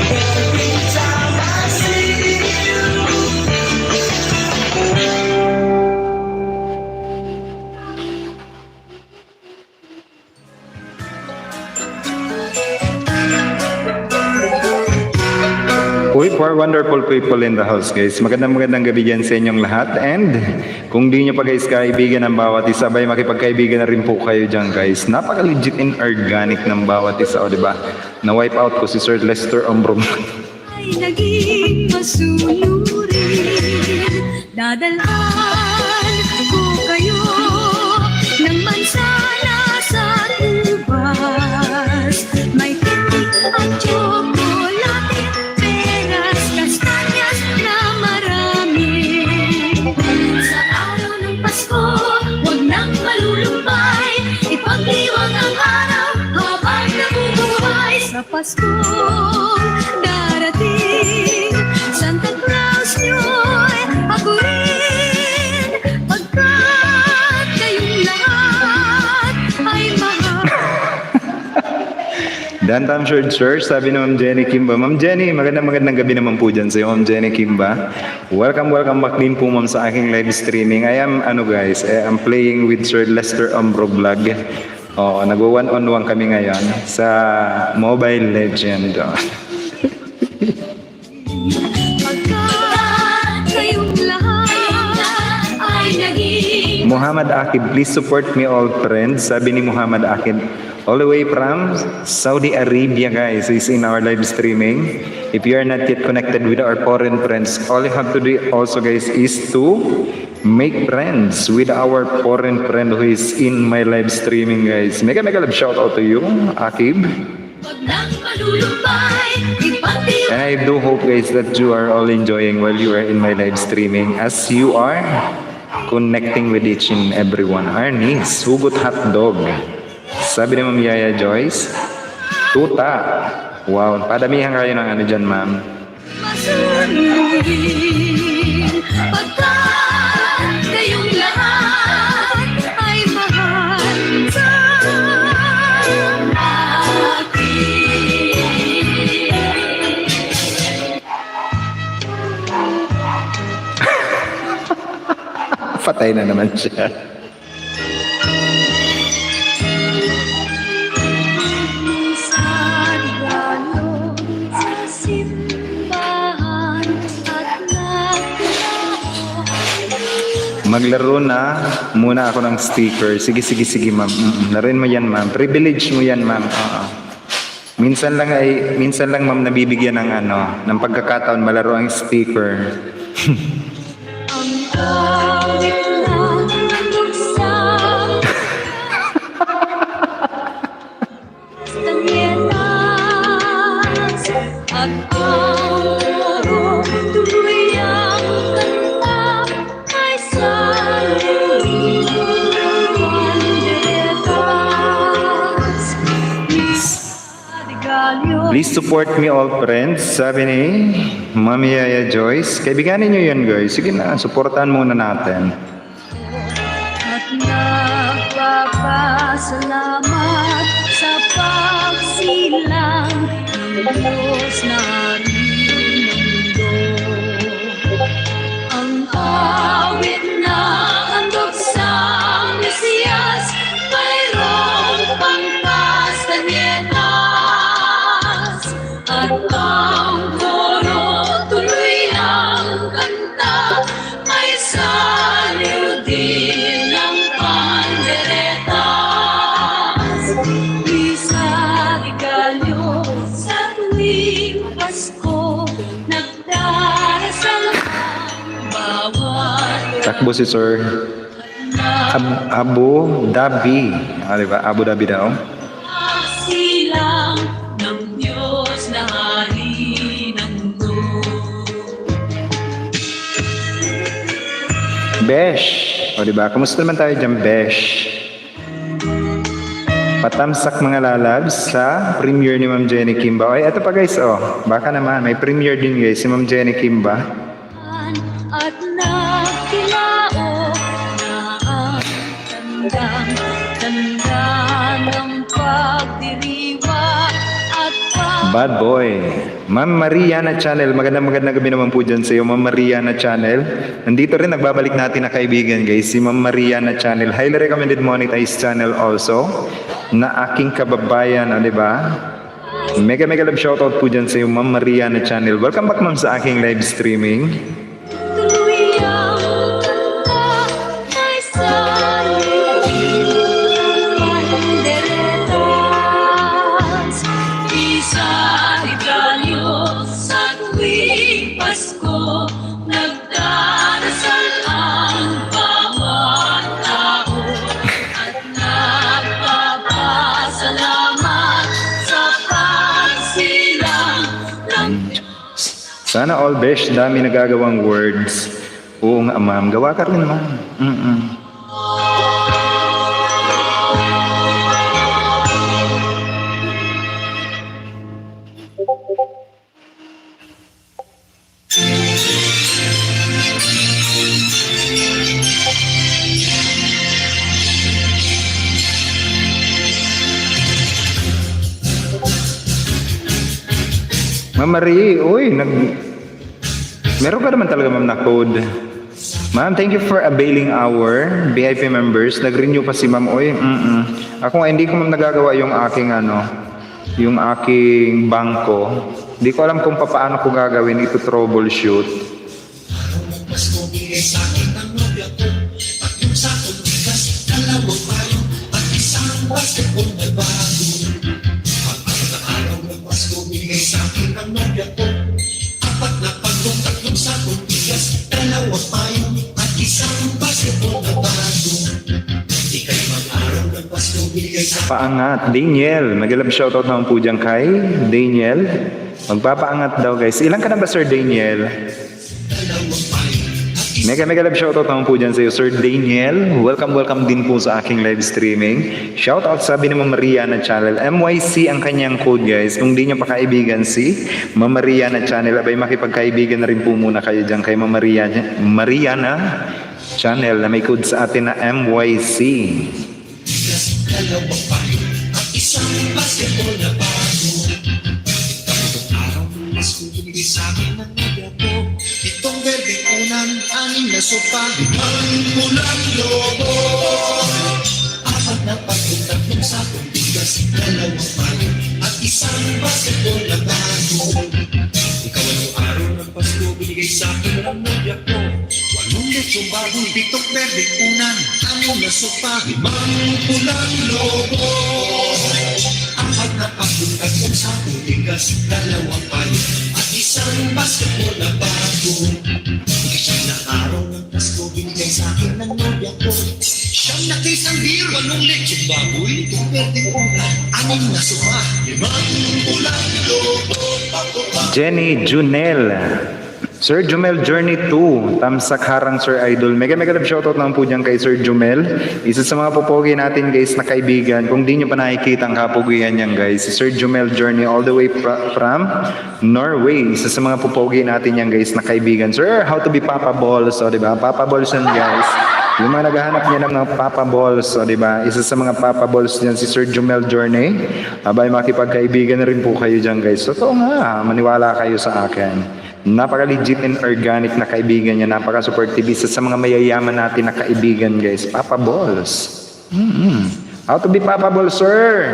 Every time I see you. Uy, for wonderful people in the house guys. Magandang gabi dyan sa inyong lahat. And kung di nyo pa guys kaibigan ng bawat isa, bay makipagkaibigan na rin po kayo dyan guys. Napaka-legit and organic ng bawat isa, o diba? Na-wipe out ko si Sir Lester Ombrog. Ay naging masunurin, dadalhan ko kayo ng mansana sa ubas. May pitik at tsokolate, peras, kastanyas na marami. Sa araw ng Pasko, huwag nang malulumbay, ipagdiwang ang araw habang nabubuhay. Sa Pasko darating, Santa Claus nyo'y ako rin, pagkat kayong lahat ay mahal. Dan Tam Short Sir, sabi ni Ma'am Jenny Kimba. Ma'am Jenny, magandang gabi naman po dyan sa'yo, Ma'am Jenny Kimba. Welcome back din po ma'am sa aking live streaming. I am playing with Sir Lester Ombrog Vlog. Oo, nag-one-on-one kami ngayon sa Mobile Legend. Pagkat kayong lahat ay naging Muhammad Akib, please support me all friends. Sabi ni Muhammad Akib, all the way from Saudi Arabia guys, is in our live streaming. If you are not yet connected with our foreign friends, all you have to do also guys is to make friends with our foreign friend who is in my live streaming guys. Mega love shout out to you, Akib. wag nang malulumbay, ipagdiwang. And I do hope guys that you are all enjoying while you are in my live streaming as you are connecting with each and everyone. Arnis, Hugot Hotdog. Sabi ni Ma'am Yaya Joyce, tuta. Wow, padamihan kayo ng ano dyan ma'am. Masunurin, Pagkat kayong lahat ay mahal sa akin. Patay na naman siya. Sa regalo sa simbahan at nagtao. Maglaro na muna ako ng sticker. Sige, sige, sige, ma'am. Laruin mo yan, ma'am. Privilege mo yan, ma'am. Oo. Minsan lang, ma'am, nabibigyan ng ng pagkakataon malaro ang sticker. Ang awit ng lugsang Stanyelas at ang oro tuluyang kanta ay sa banderas. Regalo Please support me all friends. Sabi ni Mami Yaya Joyce. Kaibiganin nyo yan, guys. Sige na, supportahan muna natin. at nagpapasalamat sa pagsilang ng Diyos na hari ng mundo. Ang awit na handog sa Mesiyas, mayroong pangkastanyenas at ang koro tuloy ang kanta, may saliw din ng panderetas. Isa regalo sa tuwing Pasko, nagdarasal ang bawat Takbo si Sir Abu Dhabi. Diba? Abu Dhabi daw. silang ng Diyos na hari ng mundo. Besh. O diba? Kamusta naman tayo dyan, Besh? Patamsak mga lalabs sa premiere ni Ma'am Jenny Kimba. Ay, eto pa guys, baka naman, may premiere din guys si Ma'am Jenny Kimba. At nagkilao na ang tandang ng pagdiriwa at Bad boy. Ma'am Mariana Channel. Magandang gabi naman po dyan sa iyo, Ma'am Mariana Channel. Nandito rin, nagbabalik natin na kaibigan guys, si Ma'am Mariana Channel. Highly recommended monetized channel also na aking kababayan, di ba? Mega love shoutout po dyan sa iyo, Ma'am Mariana Channel. Welcome back, ma'am, sa aking live streaming. tuluyang kanta ay saliw panderetas. Isa regalo sa tuwing Pasko, nagdarasal ang bawat tao at nagpapasalamat sa pagsilang ng Sana all besh, dami nagagawang words. Oo nga, ma'am. Gawa ka rin, ma'am. Ma'am Marie, uy, meron ka naman talaga, ma'am, na code. Ma'am, thank you for availing our VIP members. Nag-renew pa si ma'am, uy. Ako nga, hindi ko, ma'am, nagagawa yung aking, yung aking bangko. Hindi ko alam kung paano ko gagawin ito troubleshoot. Paangat, Daniel. Mag-love shoutout naman po dyan kay Daniel. Magpapaangat daw guys. Ilan ka na ba, Sir Daniel? Mega love shoutout naman po dyan sa iyo, Sir Daniel. Welcome din po sa aking live streaming. Shoutout sabi ni Ma'am Maria na channel. MYC ang kanyang code guys. Kung di nyo pa kaibigan si Ma'am Maria na channel, abay makipagkaibigan na rin po muna kayo dyan kay Ma'am Maria na channel na may code sa atin na MYC. Isang basketball na bago. Itong araw ng Pasko, binigay sa akin ng nobya ko. Itong berde unang anim na sopa. Limang pulang lobo. Apat na pagod, tatlong sakong bigas, dalawang payo, at isang basketball na bago. Ikawalong araw ng Pasko, binigay sa akin ng nobya ko. Walong lechong baboy, pitong berde unang anim na sopa. Limang pulang lobo. Apat na pagod, tatlong sakong bigas, dalawang payo, at isang basketball na bago. Siyam na araw ng Pasko, binigay sa akin ng nobya ko. Siyam na kisang beer, walong lechong baboy, itong berde unang anim na sopa. Limang pulang lobo. Jenny Junel. Sir Jumel Journey 2, Tamsak Harang Sir Idol. Mega love shoutout naman po dyan kay Sir Jumel. Isa sa mga pupogi natin guys na kaibigan. Kung di nyo pa nakikita ang kapugian yan guys, si Sir Jumel Journey all the way from Norway. Isa sa mga pupogi natin yan guys na kaibigan. Sir, how to be Papa Balls, o diba? Papa Balls yan guys. Yung mga naghahanap niya ng mga Papa Balls, o diba? Isa sa mga Papa Balls dyan si Sir Jumel Journey. Abay makipagkaibigan na rin po kayo dyan guys. Totoo nga, maniwala kayo sa akin. Napaka-legit and organic na kaibigan niya. Napaka-supportive. Isa sa mga mayayaman natin na kaibigan, guys. Papa Balls. How to be Papa Balls, sir?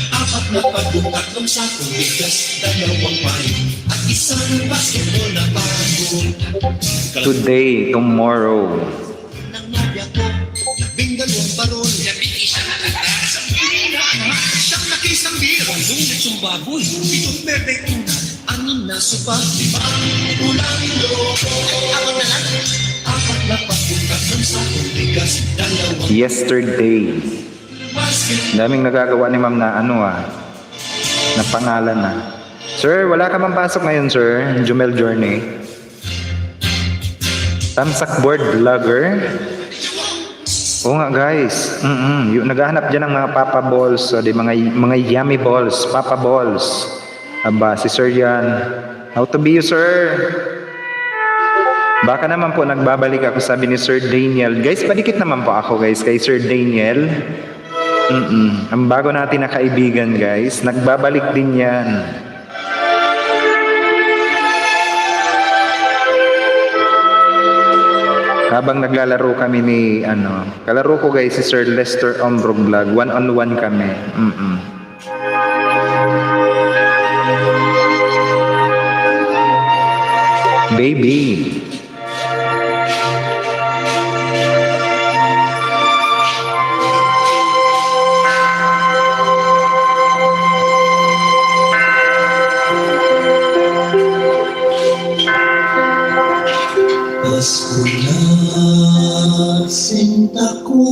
Apat na pagod, tatlong sakong bigas, dalawang payo, at isang basketball na bago. Today, tomorrow. Ng nobya ko, labing dalawang baron, labing isang nagtatas ang pinina. Siyang nakisang beer, walong lechong baboy, pitong berde una, anim na sopa, limang pulang lobo. Apat na lang, apat na pagod, tatlong sakong bigas, dalawang Yesterday. Daming nagagawa ni ma'am na na pangalan na. Sir, wala ka bang pasok ngayon, sir? Jumel Journey. Tamsak board vlogger. Oo nga guys. Yung naghahanap dyan ng mga Papa Balls, o di mga yummy balls, Papa Balls. Aba, si Sir yan. How to be you, sir? Baka naman po nagbabalik ako, sabi ni Sir Daniel. Guys, padikit naman po ako guys kay Sir Daniel. Ang bago natin na kaibigan guys, nagbabalik din yan. Habang naglalaro kami ni kalaro ko guys si Sir Lester Ombrog Vlog, 1-on-1 kami. Baby. Pasko na, sinta ko,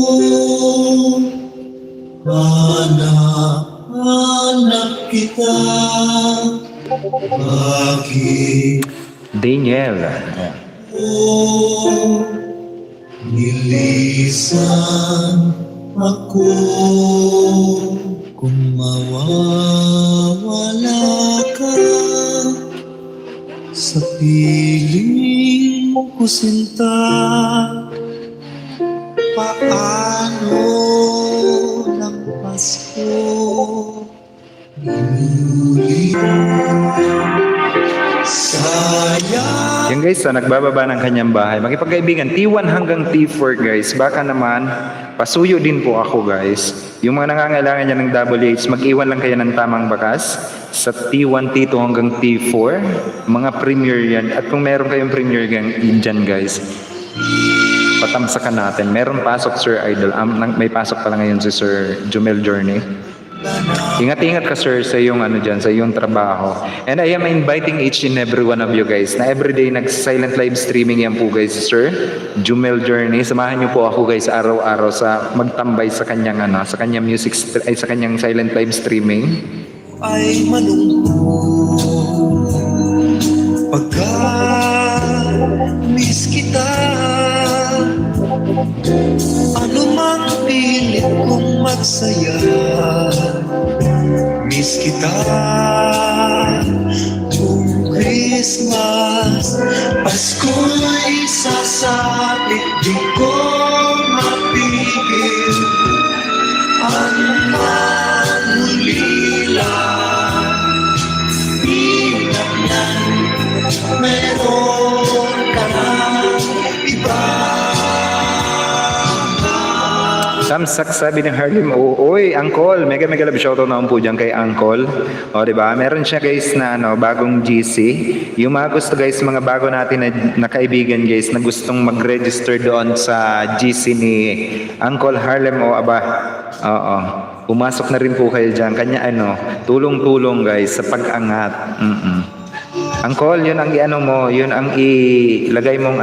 anak kita, bakit Daniel. nilisan ako kung mawawala ka sa piling ko sinta? Paano ng Pasko inuli sayang? Yan guys, nagbababa ng kanyang bahay. Makipagkaibigan, T1 hanggang T4 guys. Baka naman, pasuyo din po ako guys. Yung mga nangangailangan niya ng WH, mag-iwan lang kayo ng tamang bakas sa T1, T2 hanggang T4. Mga premier yan. At kung meron kayong premier dyan guys, patamsakan natin. Meron pasok Sir Idol. May pasok pala ngayon si Sir Jumel Journey. Ingat-ingat ka sir sa iyong sa iyong trabaho. And I am inviting each and every one of you guys na everyday nag-silent live streaming yan po guys, Sir Jumel Journey. Samahan niyo po ako guys araw-araw sa magtambay sa kanyang sa kanyang sa kanyang silent live streaming. Ay malungkot pagkat miss kita. Ano mang pilit kong magsaya, miss kita. Kung Christmas, Pasko'y sasapit, di ko mapigil ang magulila. Bilang yan, meron ka ng iba. Tamsak sabi ng Harlem, oy, Uncle, mega love shoutout naman po dyan kay Uncle. O, diba? Meron siya guys na bagong GC. Yung mga gusto guys, mga bago natin na kaibigan guys, na gustong mag-register doon sa GC ni Uncle Harlem, o aba, oo. Pumasok na rin po kayo dyan. Kanya tulong-tulong guys sa pag-angat. Uncle, yun ang mo, yun ang ilagay mong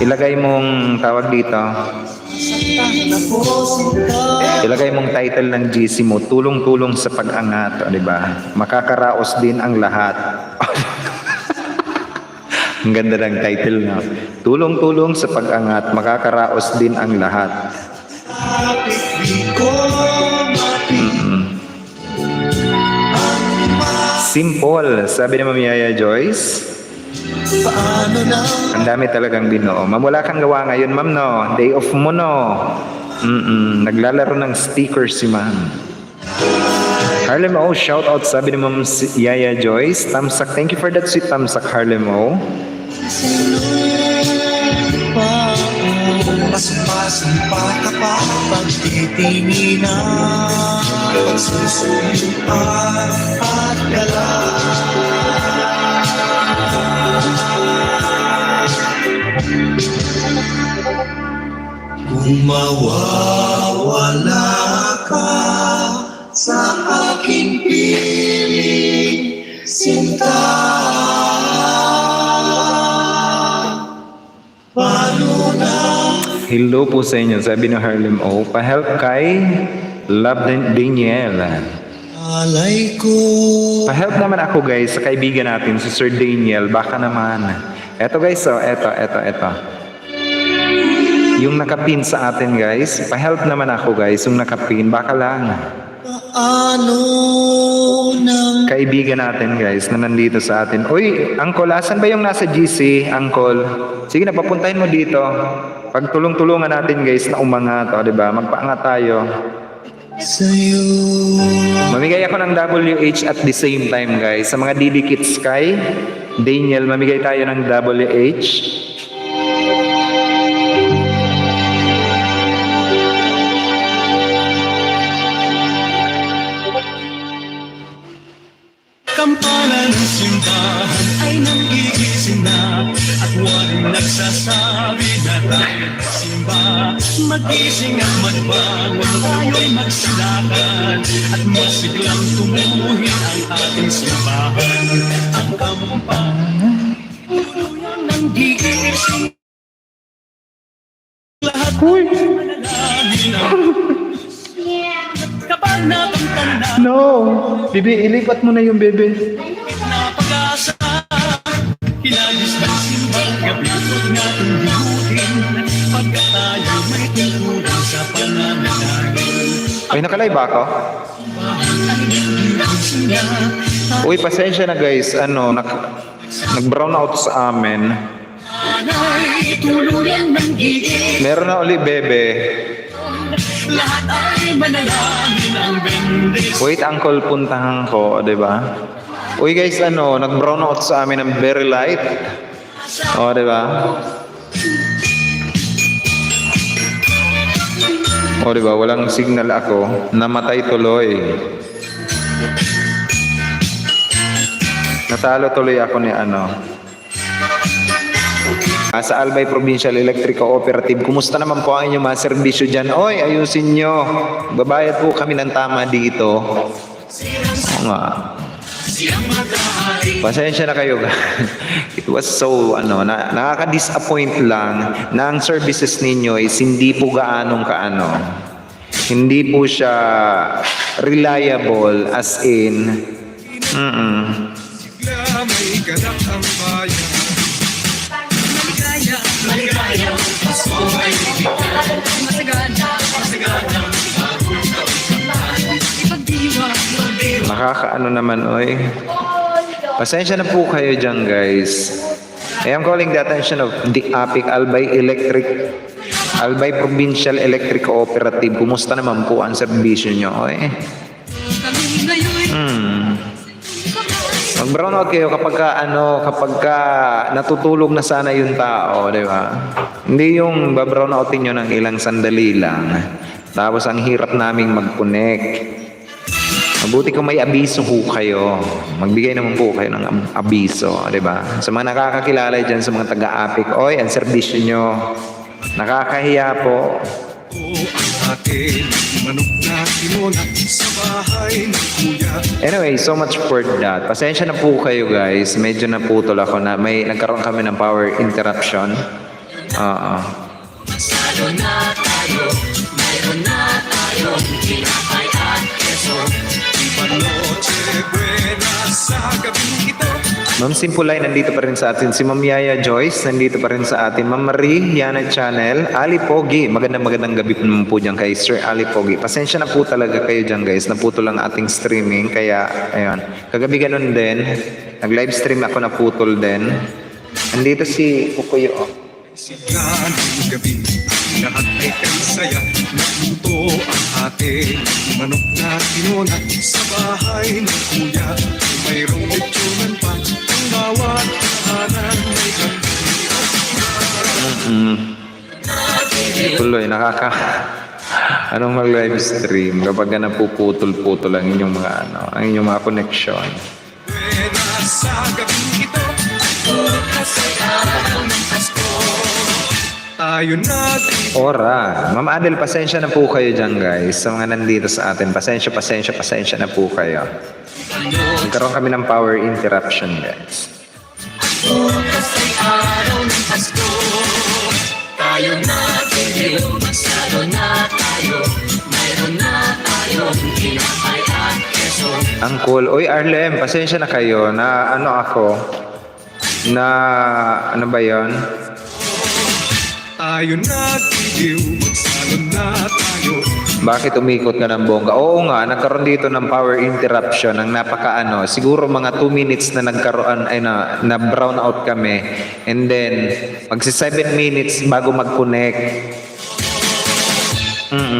ilagay mong tawag dito. Ilagay mong title ng GC mo, tulong-tulong sa pag-angat, di ba? Makakaraos din ang lahat. Ang ganda ng title na. Tulong-tulong sa pag-angat, makakaraos din ang lahat. Simple, sabi ni Ma'am Yaya Joyce. Ang dami talagang binuo. Ma'am, wala kang gawa ngayon, ma'am, no? Day off mo, no? Naglalaro ng sticker si ma'am. Harlem O, shout out, sabi ni Ma'am Yaya Joyce. Tamsak, thank you for that sweet tamsak, Harlem O. Mas-masin pa ka pa, pagtitingin na, pagsusuyuan at galang. Kung mawawala ka sa aking piling sinta, paano na? Hello po sa inyo, sabi ni Harlem O. Pa-help kay Love Daniel. Alay ko. Pa-help naman ako guys sa kaibigan natin, si Sir Daniel. Baka naman. Eto guys, eto. Yung nakapin sa atin guys. Pa-help naman ako guys, yung nakapin. Baka lang. Ano nang Kaibigan natin guys na nandito sa atin. Uy, Uncle, asan ba yung nasa GC, Uncle? Sige na, papuntahin mo dito. Pag tulong-tulungan natin guys na umangat, di ba? Magpaangat tayo. sa'yo? Mamigay ako ng WH at the same time guys. Sa mga didikits kay Daniel, mamigay tayo ng WH. Kampalan ng simbahan ay nanggigising na at walang nagsasabi na tayo simba. Magising at magbangon, tayo'y magsilakan at masiglang tumuhin ang ating simbahan. Ang kampanan, tuluyang nanggigising lahat ay manalangin ang kapag natangtanda. No! Bibi, ilipat mo na yung bebe. Na pag-asa, hinagis ng simbang gabi huwag natin binutin pagka tayo may tungkulin sa pananalangin. Ay, nakalay ba ako? Uy, pasensya na guys. Nag-brown out sa amin. Anay, tuluyan ng gigil, Meron na uli bebe. lahat ay manalangin ang bendis. Wait, Uncle, puntahan ko, di ba? Uy guys, nag-brown out sa amin ng very light. O, di ba? O, di ba? Walang signal ako. Namatay tuloy. Natalo tuloy ako ni sa Albay Provincial Electric Cooperative. Kumusta naman po ang inyong mga serbisyo dyan? Oy, ayusin nyo. Babayad po kami ng tama dito. Oo nga. Pasensya na kayo. It was so, nakaka-disappoint lang na ang services ninyo is hindi po gaanong hindi po siya reliable as in. May ganap ang bayan, naman, oy. Pasensya na po kayo dyan, guys. I am calling the attention of the APIC Albay Provincial Electric Cooperative. Kumusta naman po ang serbisyo nyo, oy? Mag-brown out kayo kapag natutulog na sana yung tao, di ba? Hindi yung ba-brown outin nyo ng ilang sandali lang. Tapos ang hirap naming mag-connect. Mabuti kung may abiso ho kayo. Magbigay naman po kayo ng abiso, di ba? Sa mga nakakakilala dyan sa mga taga-APIC, oy, ang serbisyo nyo, nakakahiya po. Atin, manok na kinuna sa bahay ng kuya. Anyway, so much for that. Pasensya na po kayo, guys. Medyo naputol ako na nagkaroon kami ng power interruption. Noche buena sa gabing ito. Ma'am Simpulay, nandito pa rin sa atin. Si Ma'am Yaya Joyce, nandito pa rin sa atin. Ma'am Marie, Yana Channel. Ali Pogi, magandang gabi po naman po dyan kay Sir Ali Pogi. Pasensya na po talaga kayo dyan, guys. Naputol lang ating streaming. Kaya, ayun. Kagabi ganun din. Nag-live stream ako, naputol din. Nandito si Kukuyo. Sigahan ng gabi, lahat ay kaysaya. Naluto ang ating manok na kinuna sa bahay ng kuya. Mayroong lechonan pa ang bawat tahanan may Tuloy, anong mag-live stream kapag napuputol-putol ang inyong mga ang inyong mga connection. buena sa gabing ito. Kasi araw ng Pasko, tayo natin. Ora, Ma'am Adel, pasensya na po kayo dyan, guys. Sa mga nandito sa atin, pasensya na po kayo. Nagkaroon kami ng power interruption, guys. Kasi araw ng Pasko, tayo natin. Masyado na tayo. Mayroon na tayong tinapay at keso. Ang cool. Uy, Arlem, pasensya na kayo na ano ba yon? Tayo natin. Magsalo na tayo. Bakit umikot ka ng bongga? Oo nga, nagkaroon dito ng power interruption ng siguro mga 2 minutes na nagkaroon na brown out kami, and then magsi 7 minutes bago mag-connect.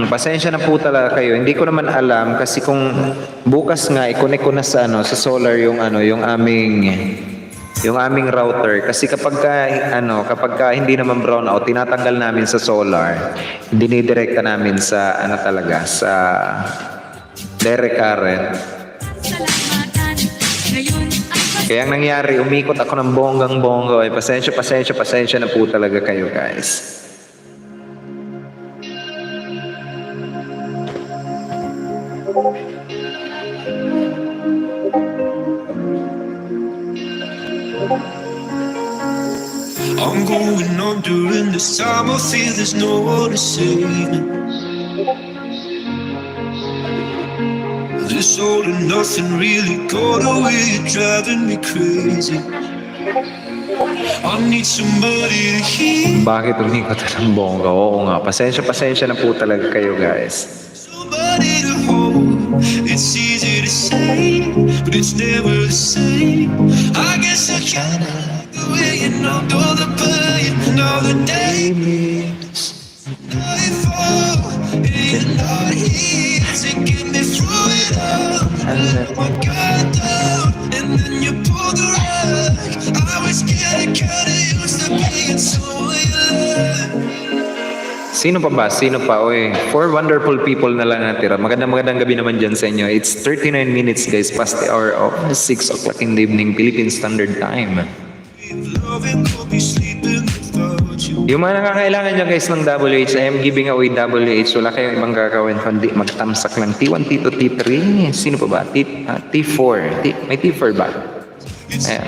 Pasensya na po talaga kayo. Hindi ko naman alam kasi kung bukas nga i-connect ko na sa solar yung aming router, kasi kapag hindi naman brown out, tinatanggal namin sa solar, dinidirekta namin sa sa direct current. Kaya ang nangyari, umikot ako ng bonggang-bongga. Pasensya na po talaga kayo, guys. I'm going on during this time. I feel there's no one to save me. This all and nothing really got away, driving me crazy. I need somebody to hear, Bakit umikot ng bongga? Oo nga, pasensya na po talaga kayo, guys. somebody to hold. It's easy to say, but it's never the same. I guess I kinda like the way you numbed all the pain and all the days. Nightfall, and you're not here to get me through it all. I let my guard down, and then you pulled the rug. I was getting kinda used to being someone you love. Sino pa? Oy, 4 wonderful people na lang natira. Magandang gabi naman dyan sa inyo. It's 39 minutes, guys, past the hour of 6 o'clock in the evening, Philippine Standard Time. Loving could be sleeping without you. Yung mga nakakailangan dyan, guys, ng WH, I am giving away WH. Wala kayong ibang gagawin kundi magtamsak lang. T1, T2, T3. Sino pa ba? T4. May T4 ba? Ayan.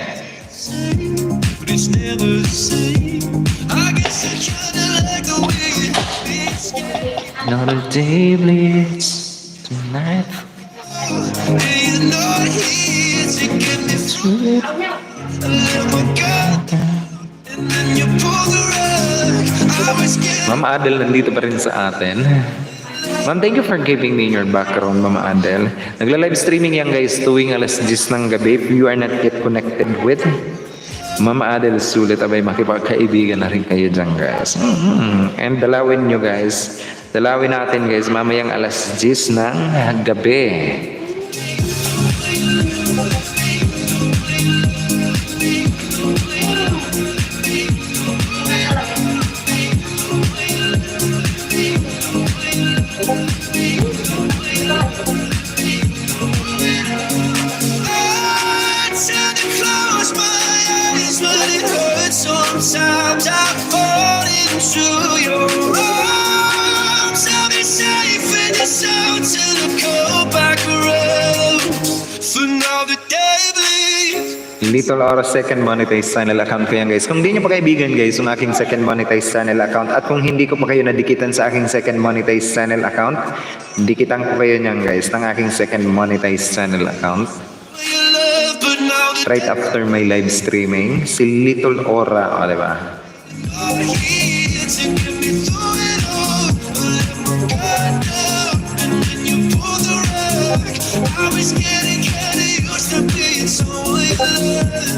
But it's never the same. I guess I kinda like the way it feels. Another day bleeds tonight. And you're not here to get me through it. I let my guard down, and then you pull the rug. I was getting Ma'am Adel, nandito pa rin sa atin. Ma'am, thank you for giving me your background, Mama Adel. Nagla-live streaming yan guys tuwing alas 10 ng gabi. If you are not yet connected with Mama Adel Sulit, abay makipagkaibigan na rin kayo dyan guys. And dalawin nyo guys. Dalawin natin guys mamayang alas 10 ng gabi. Sometimes I fall into your arms. I'll be safe when it's out till I go back around. For now the day bleeds. Little Oras second monetized channel account ko yan guys. Kung hindi nyo pa kaibigan guys, yung aking second monetized channel account, at kung hindi ko pa kayo nadikitan sa aking second monetized channel account, dikitan ko kayo nyan guys ng aking second monetized channel account. Your love, but now the Right after my live streaming, si Little Ora, o diba? here to get me through it all. I let my guard down, and then you pull the rug. I was getting used to being someone you love.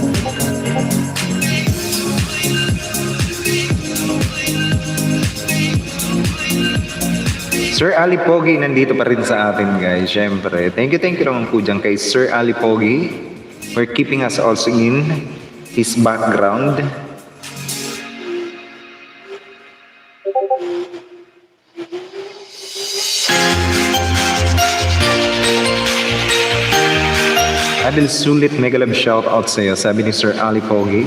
Sir Ali Pogi nandito pa rin sa atin guys, syempre. Thank you naman po dyan kay Sir Ali Pogi for keeping us also in his background. Adel Sulit, mega love shout out sa'yo, sabi ni Sir Ali Pogi.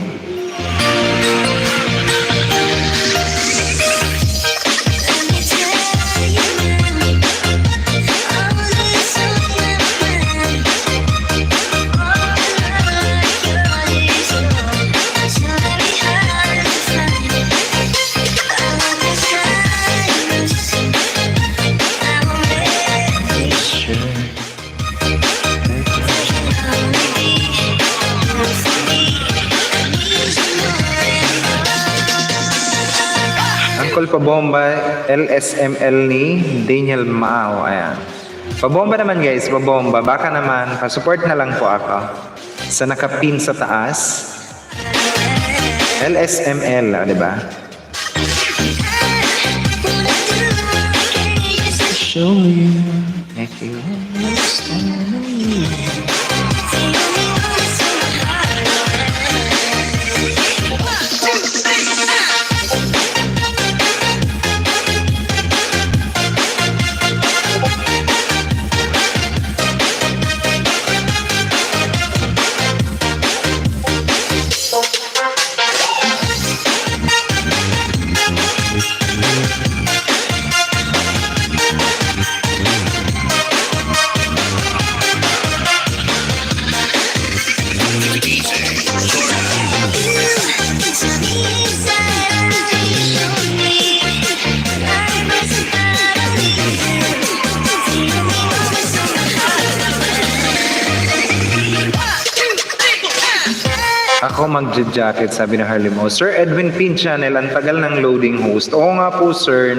Uncle Pabomba, LSML ni Daniel Mao. Ayan. Pabomba naman guys, pabomba. Baka naman, pa-support na lang po ako sa nakapin sa taas. LSML, di ba? Show you if you understand me. Ako mag-jacket, sabi ni Harley Mo. Sir Edwin Pin Channel, ang tagal ng loading host. Oo nga po sir,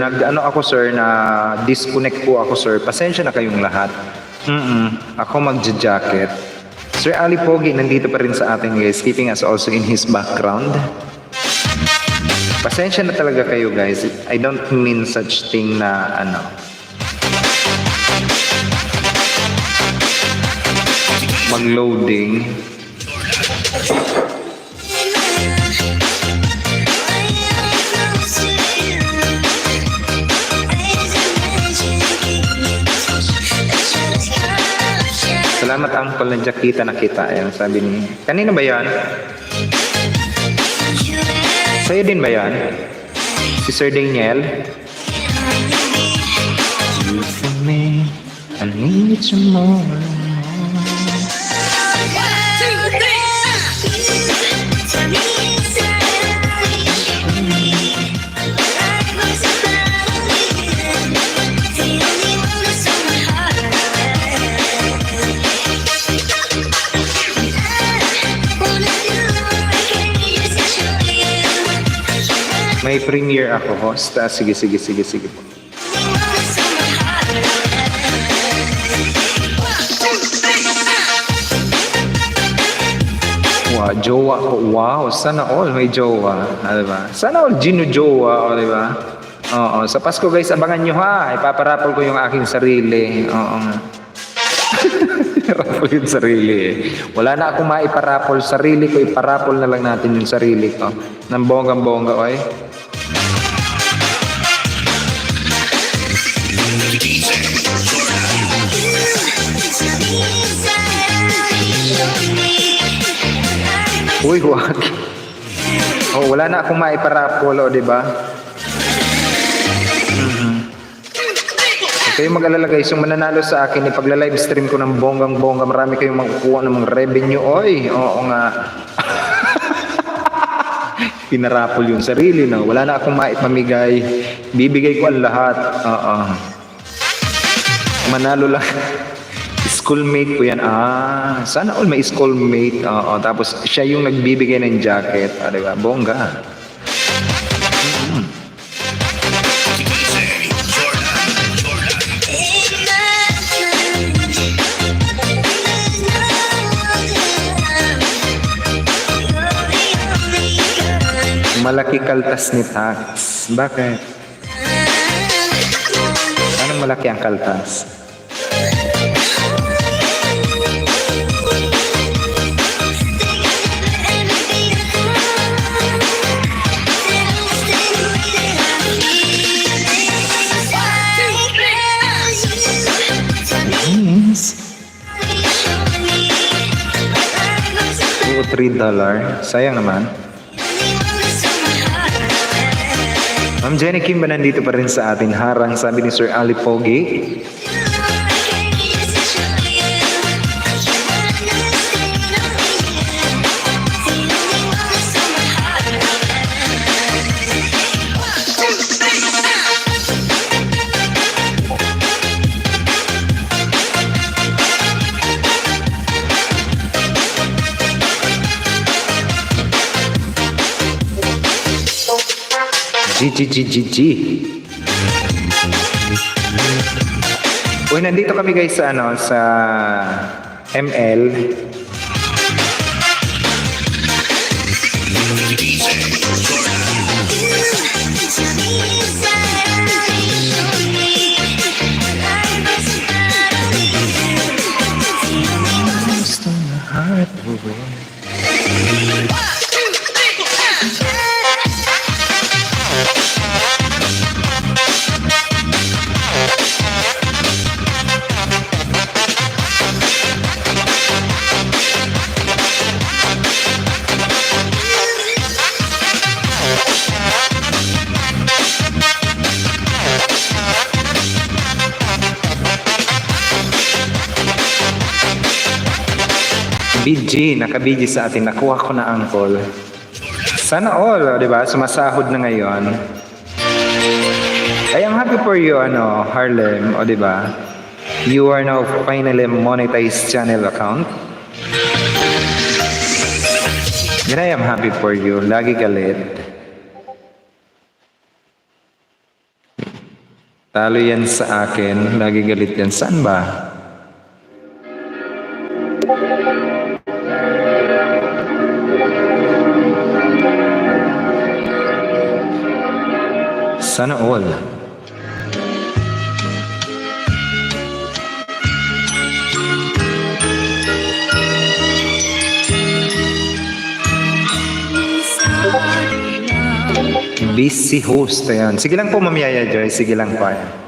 disconnect po ako sir. Pasensya na kayong lahat. Ako mag-jacket. Sir Ali Pogi, nandito pa rin sa atin guys, keeping us also in his background. Pasensya na talaga kayo guys. I don't mean such thing na mag-loading. Salamat Uncle, nandiyan nakita. Ayan, sabi ni... Kanino ba yan? Sa'yo din ba yan? Si Sir Daniel? I need you more. May premiere ako, host. Sige po. jowa ko. Wow, sana all may jowa. Diba? Sana all jowa, diba? Oo, sa Pasko guys, abangan nyo ha. Ipaparapol ko yung aking sarili. Oo nga. Parapol yung sarili eh. Wala na akong maiparapol. Sarili ko, iparapol na lang natin yung sarili ko. Nang bonggang-bongga, oy. Uy, wag. Oh, wala na akong maiparapol, o, diba? Kayo mag-alala guys, yung mananalo sa akin, ipagla-live stream ko ng bonggang-bongga, marami kayong makukuha ng mga revenue. Oy, oo nga. Pinarapol yung sarili, no? Wala na akong maipamigay. Bibigay ko ang lahat. Oo. Manalo lang. Schoolmate ko yan. Ah, sana all may schoolmate. Oo, tapos siya yung nagbibigay ng jacket. Ah, diba? Bongga. Malaki kaltas ni Tax. Bakit? Anong malaki ang kaltas? $3. Sayang naman. Ma'am Jenny Kim ba nandito pa rin sa ating harang, sabi ni Sir Ali Pogi? GGGGG. Uy, nandito kami guys sa sa ML. BG, naka-BG sa atin. Nakuha ko na angkol. Sana all, di ba? Sumasahod na ngayon. Ay, I'm happy for you, Harlem, o di ba? You are now finally monetized channel account. Yan, I am happy for you. Lagi galit. Talo yan sa akin. Lagi galit yan. Saan ba? Sana all. Busy host. Ayan. Sige lang po, Ma'am Yaya Joy. Sige lang po. Ayan.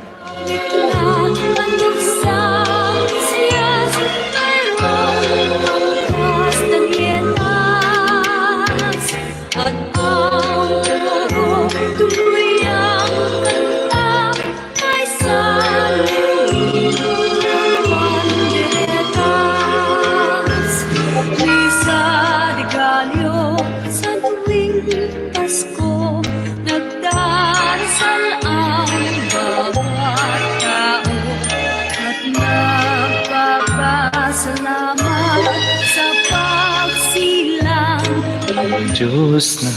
Diyos na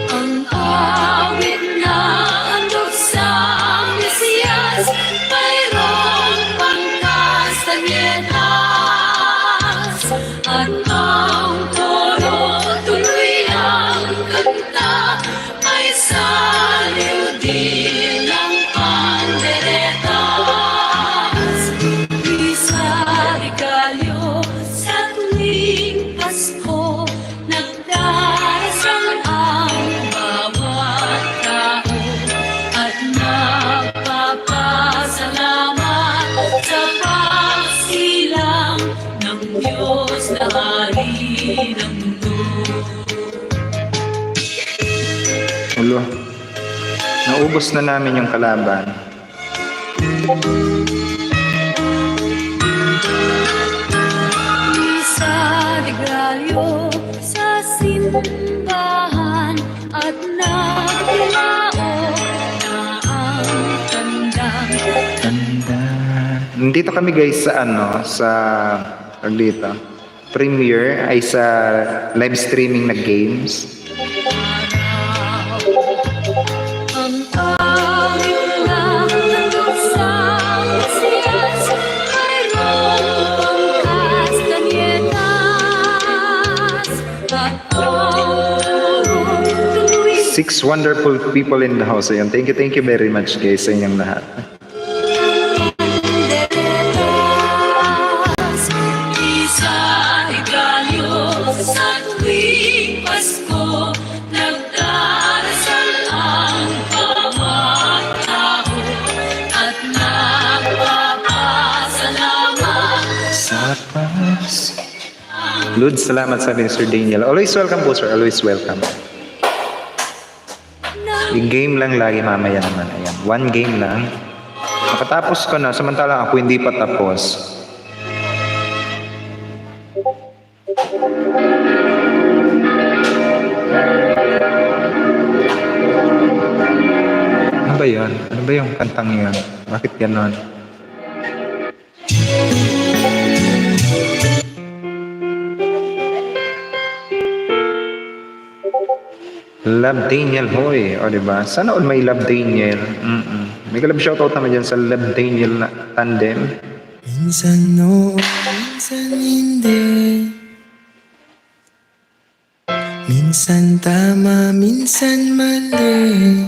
ang awit na handog sa Mesiyas, mayroong pangkastanyetas. Lo, naubos na namin yung kalaban. Sa degralyo sa simbahan at naglalao na ang tandang Nandito kami guys sa tawag dito, premiere ay sa live streaming na games. ang aming lang nandun sa Mesiyas, mayroong pangkas kanyetas at ang tuloy 6 wonderful people in the house. Ayun, thank you very much guys sa inyong lahat. deretas. Isa igalyo sa tuwing Pasko, nagdarasal ang bawat tao at nagpapasalamat Sa Pasko. Lud, salamat sa atin, Sir Daniel. Always welcome po, sir. Always welcome. Yung game lang lagi mamaya naman. Ayan. One game lang. Makatapos ko na, samantalang ako hindi pa tapos. Ano ba yun? Ano ba yung kantang yun? Bakit ganon? Love Daniel Hoy, o diba? Sana all may Love Daniel. May kalab shoutout naman dyan sa Love Daniel na tandem. Minsan oo, minsan hindi. Minsan tama, minsan mali.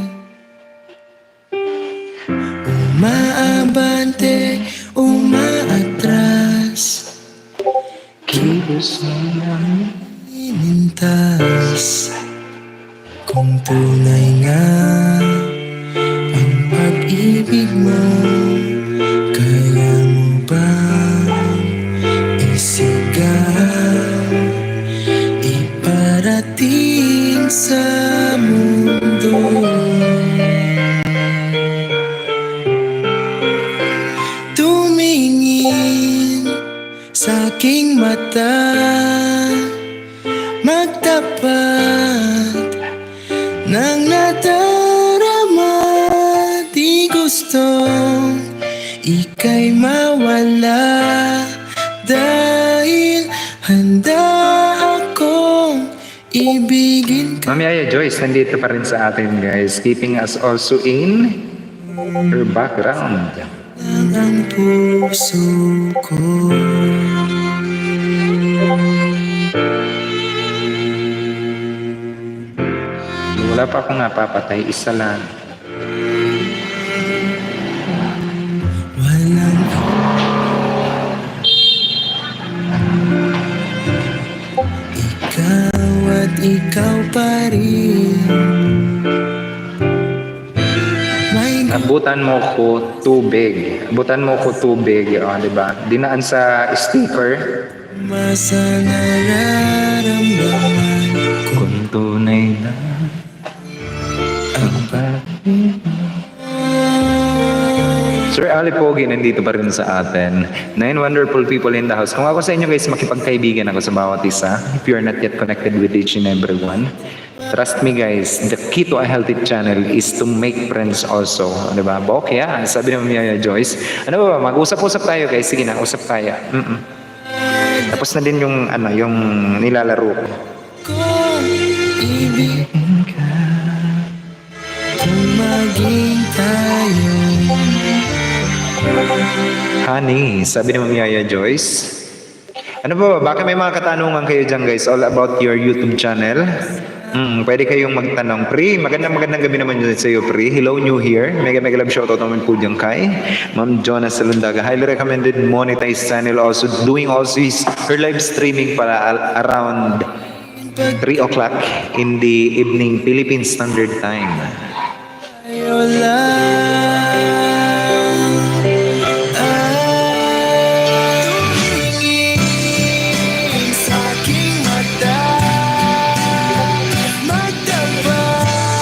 Umaabante, umaatras. Kilos mo lang. Inintas. Kung tunay nga ang pag-ibig mo, kaya mo bang isigaw, iparating sa mundo? Tumingin sa aking mata, magtapat nang nadarama, di gustong ika'y mawala. Dahil handa akong ibigin ka. Mami Aya Joyce, nandito pa rin sa atin guys. Keeping us also in her background. Lang ang puso ko. Wala pa akong napapatay, isa lang. Walang ikaw at ikaw pa rin. May Abutan mo ko tubig. Abutan mo ko tubig, diba? Dinaan sa sticker. masa nararamdaman ko Kung tunay na ang pag-ibig. Sir Ali Pogi nandito pa rin sa atin. 9 wonderful people in the house. Kung ako sa inyo guys, makipagkaibigan ako sa bawat isa. If you're not yet connected with each and every one. Trust me guys, the key to a healthy channel is to make friends also. Diba? Bok yan. Sabi naman niya Joyce. Ano ba? Mag-usap-usap tayo guys. Sige na, usap tayo. Tapos na din yung, yung nilalaro ko. kung ibigin ka, kung maging tayo. Honey, sabi ni Ma'am Yaya Joyce. Ano ba? Baka may mga katanungan kayo dyan guys all about your YouTube channel. Pwede kayong magtanong. Pri, magandang gabi naman dyan sa iyo, Pri. Hello, new here. Mega love shoutout naman po dyan kay Ma'am Jonas Salundaga. Highly recommended monetized channel. Also doing also her live streaming para around 3 o'clock in the evening Philippine Standard Time. Tayo lang ang tumingin sa aking mata, magtapat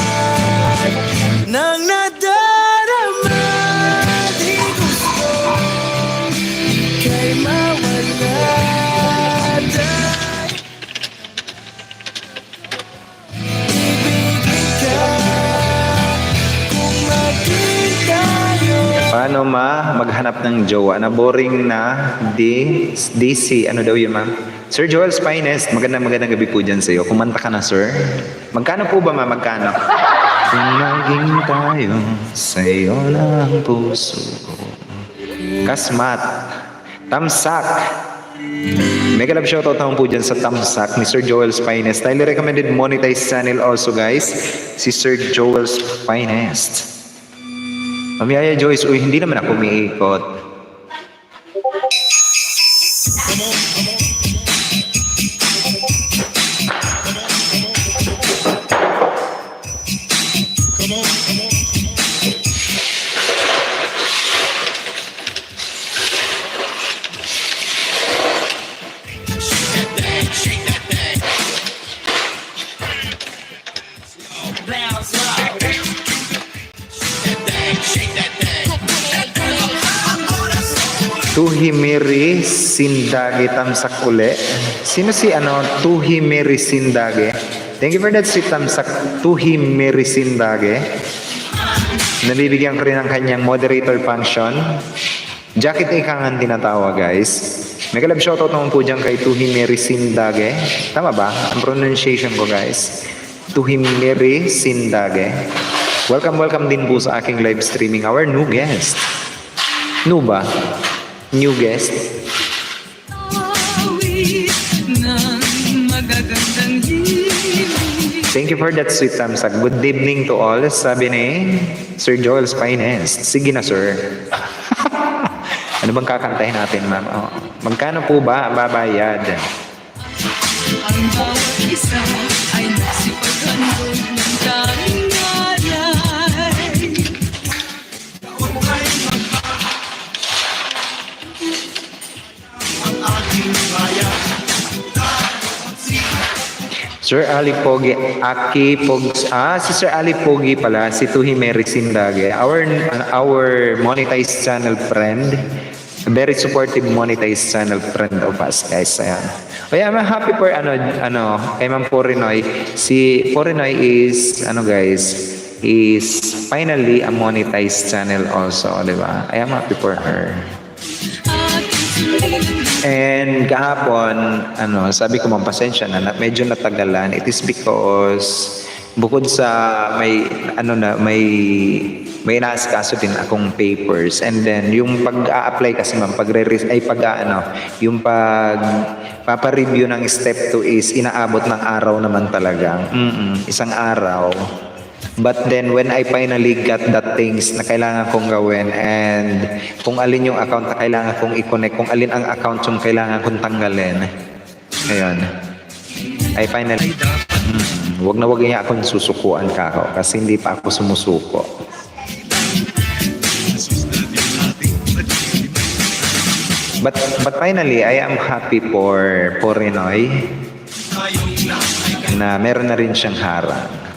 Paano maghanap ng jowa na boring na DC, ano daw yun ma'am? Sir Joel's Finest, magandang gabi po dyan sa'yo. Kumanta ka na sir. Magkano po ba ma'am? Magkano? Kung naging tayo, sa'yo lang puso. Kasmat. Tamsak. Mega love shoutout naman po dyan sa Tamsak ni Sir Joel's Finest. Highly recommended monetized channel also guys. Si Sir Joel's Finest. Ma'am Yaya Joyce, uy, hindi naman ako umiikot. Tuhimiri Sindage Tamsak uli. Sino si Tuhimiri Sindage? Thank you for that si Tamsak Tuhimiri Sindage. Nabibigyan ko rin ng kanyang moderator function. Jacket ikangan tinatawa guys. Mega love shoutout naman po dyan kay Tuhimiri Sindage. Tama ba? Ang pronunciation ko guys. Tuhimiri Sindage. Welcome din po sa aking live streaming. Our new guest. New ba? New guest. Thank you for that sweet tamsak. Good evening to all. Sabi ni Sir Joel's Finest. Sige na sir. Ano bang kakantahin natin ma'am? Oh. Magkano po ba babayad? Ang bawat isa ay nagsipaghandog ng karingalay. Sir Ali Pogi, si Sir Ali Pogi pala, si Tuhimeri Sindage, our monetized channel friend, very supportive monetized channel friend of us guys. Ayan. Kaya I'm happy for kay Ma'am Porinoy. Si Porinoy is is finally a monetized channel also, di ba? I am happy for her. And kahapon, sabi ko pasensya na medyo natagalan. It is because bukod sa may inaasikaso din akong papers, and then yung pag-a-apply kasi ma'am, yung papa-review ng step 2 is inaabot ng araw naman talaga. Isang araw. But then when I finally got the things na kailangan kong gawin, and kung alin yung account na kailangan kong i-connect, kung alin ang account yung kailangan kong tanggalin, ayun, I finally, wag niya akong susukuan kako kasi hindi pa ako sumusuko. But finally, I am happy for Rinoy na meron na rin siyang harang.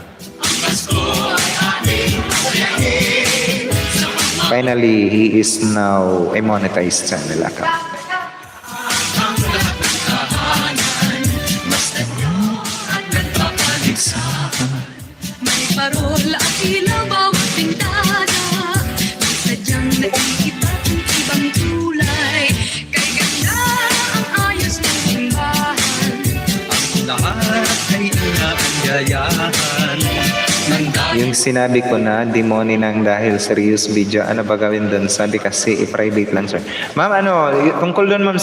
Finally, he is now a monetized channel account. May parol at ilaw bawat pintana. May sadyang naiiba't ibang kulay. Kay ganda ang ayos ng simbahan. Ang lahat ay inaanyayahan. Yung sinabi ko na demoni ng dahil serious video, ano ba gawin doon? Sabi kasi i-private lang sir. Ma'am, tungkol doon ma'am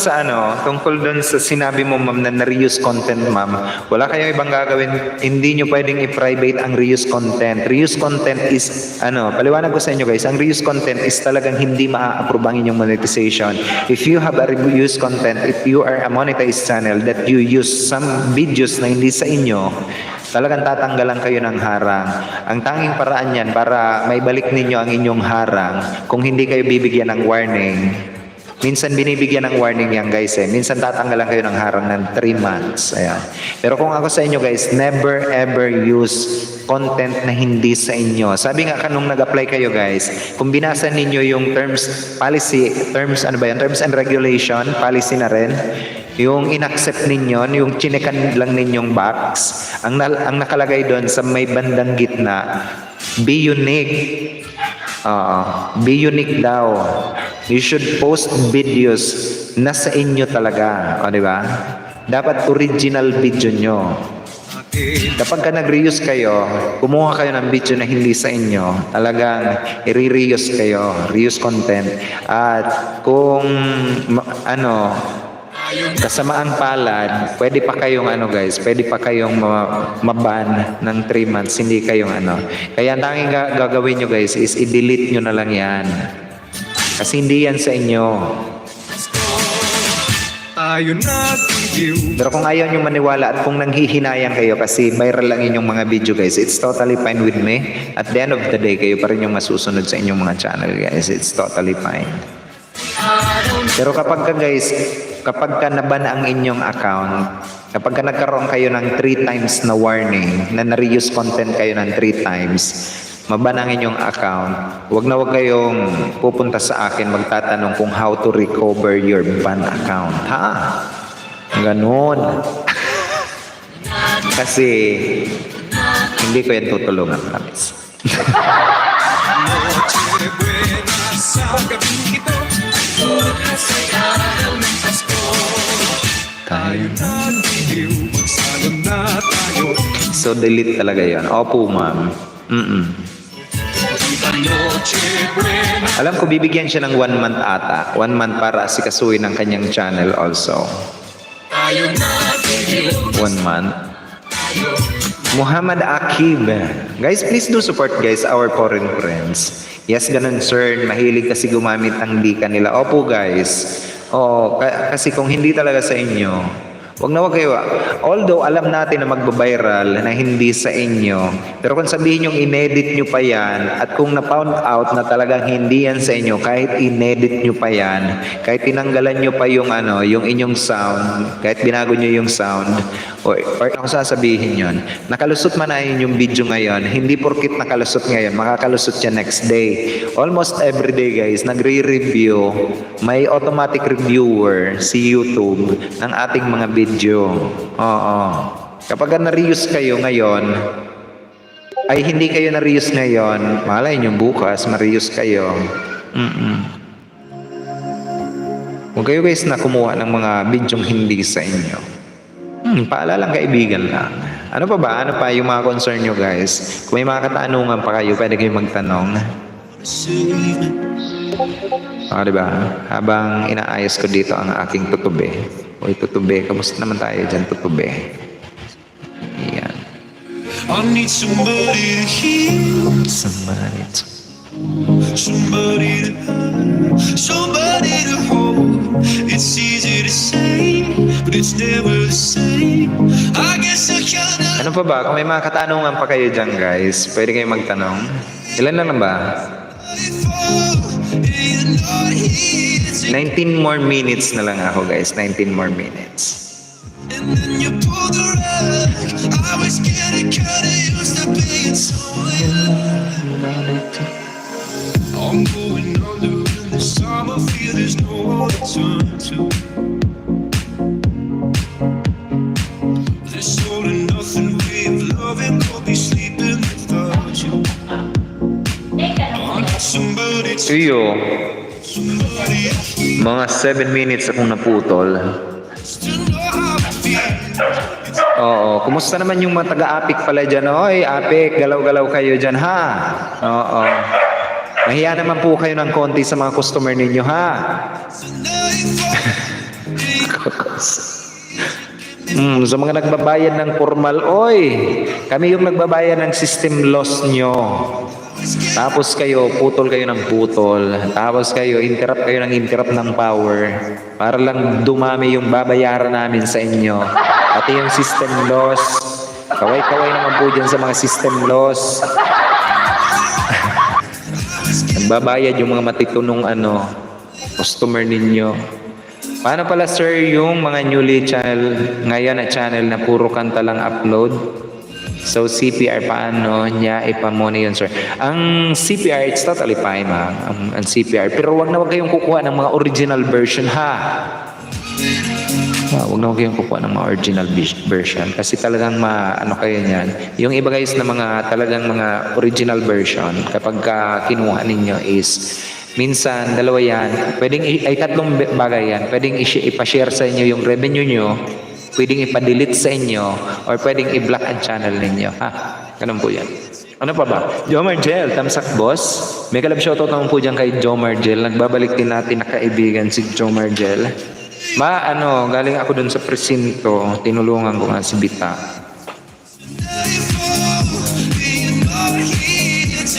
tungkol doon sa sinabi mo ma'am na reuse content ma'am, wala kayong ibang gagawin, hindi nyo pwedeng i-private ang reuse content. Reuse content is, paliwanag ko sa inyo guys, ang reuse content is talagang hindi maa-approve ang inyong monetization. If you have a reuse content, if you are a monetized channel that you use some videos na hindi sa inyo, talagang tatanggalan kayo ng harang. Ang tanging paraan yan para maibalik ninyo ang inyong harang kung hindi kayo bibigyan ng warning. Minsan binibigyan ng warning yan guys Minsan tatanggalan kayo ng harang ng 3 months. Ayan. Pero kung ako sa inyo guys, never ever use content na hindi sa inyo. Sabi nga kanong nag-apply kayo guys, kung binasa ninyo yung terms and regulation, policy na rin, yung inaccept ninyo, yung chinekan lang ninyong box, ang nakalagay doon sa may bandang gitna, be unique. Oo. Be unique daw. You should post videos na sa inyo talaga. O, di ba? Dapat original video nyo. Kapag ka nag-reuse kayo, kumuha kayo ng video na hindi sa inyo, talagang i-reuse kayo, reuse content. At kung kasamaang palad, pwede pa kayong guys, pwede pa kayong maban ng 3 months, hindi kayong Kaya ang tanging gagawin nyo guys is i-delete nyo na lang yan. Kasi hindi yan sa inyo. Pero kung ayaw nyo maniwala at kung nanghihinayang kayo kasi viral lang inyong mga video guys, it's totally fine with me. At the end of the day, kayo pa rin yung masusunod sa inyong mga channel guys. It's totally fine. Pero kapag ka naban ang inyong account, kapag ka nagkaroon kayo ng 3 times na warning, na na-reuse content kayo ng 3 times, maban ang inyong account, wag kayong pupunta sa akin magtatanong kung how to recover your ban account. Ha? Ganon. Kasi hindi ko yan tutulungan, promise. So delete talaga yan. Opo ma'am. Alam ko bibigyan siya ng 1 month ata. 1 month para asikasuhin ng kanyang channel also. 1 month. Muhammad Akib. Guys, please do support guys our foreign friends. Yes, ganun sir. Mahilig kasi gumamit ang lika nila. Opo guys. Oo, kasi kung hindi talaga sa inyo, wag kayo. Although alam natin na magbabiral na hindi sa inyo, pero kung sabihin yung inedit nyo pa yan at kung na-found out na talagang hindi yan sa inyo, kahit inedit nyo pa yan, kahit tinanggalan nyo pa yung yung inyong sound, kahit binago nyo yung sound, or ako sasabihin yun, nakalusot man na yung video ngayon, hindi porkit nakalusot ngayon, makakalusot yan next day. Almost every day guys, nagre-review, may automatic reviewer si YouTube ng ating mga video. Oo. Kapag na-reuse kayo ngayon, ay hindi kayo na-reuse ngayon, malay nyo bukas, ma-reuse kayo. Huwag kayo guys na kumuha ng mga bidyong hindi sa inyo. Paalalang kaibigan lang. Ano pa ba? Ano pa yung mga concern nyo guys? Kung may mga katanungan pa kayo, pwede kayo magtanong. Diba? Habang inaayos ko dito ang aking tutube. Uy, tutube. Kamusta naman tayo dyan, tutube? Ayan. I need somebody to heal, Somebody to... somebody to hold. It's easy to say, but it's never the same. I guess I kinda Ano pa ba? Kung may mga katanungan pa kayo dyan guys, pwede kayo magtanong. Ilan na ba? 19 more minutes na lang ako guys. 19 more minutes. and then you pull the rug. I was getting kinda used to being someone. I'm going under in this time. I feel there's no one to turn to. This all and nothing way of loving, could be sleeping without you. I need somebody to Iyo, somebody mga 7 minutes akong naputol. to know how I feel. Oo, kumusta naman yung mga taga-Apik pala dyan? Oy, Apik, galaw-galaw kayo dyan ha? Oo. Mahiya naman po kayo ng konti sa mga customer ninyo ha? Sa mga nagbabayad ng formal, oy, kami yung nagbabayad ng system loss nyo. Tapos kayo, putol kayo ng putol. Tapos kayo, interrupt kayo ng interrupt ng power. Para lang dumami yung babayaran namin sa inyo. Pati yung system loss. Kaway-kaway naman po dyan sa mga system loss. Nagbabayad yung mga matitunong customer ninyo. Paano pala sir yung mga newly channel ngayon na channel na puro kanta lang upload? So CPR paano niya ipamuna yun sir? Ang CPR it's totally fine ang CPR pero wag kayong kukuha ng mga original version ha. Huwag na huwag kayong kukuha ng mga original version kasi talagang ano kayo niyan. Yung iba guys na mga talagang mga original version, kapag kinuha ninyo is minsan dalawa yan, pwedeng ay tatlong bagay yan. Pwedeng ipa-share sa inyo yung revenue nyo, pwedeng ipa-delete sa inyo, or pwedeng i-block ang channel ninyo. Ganun po yan. Ano pa ba? Jomargel, thumbs up boss. May kalab shoutout naman po dyan kay Jomargel. Nagbabalik din natin na kaibigan si Jomargel. Galing ako dun sa presinto, tinulungan ko nga si Bita.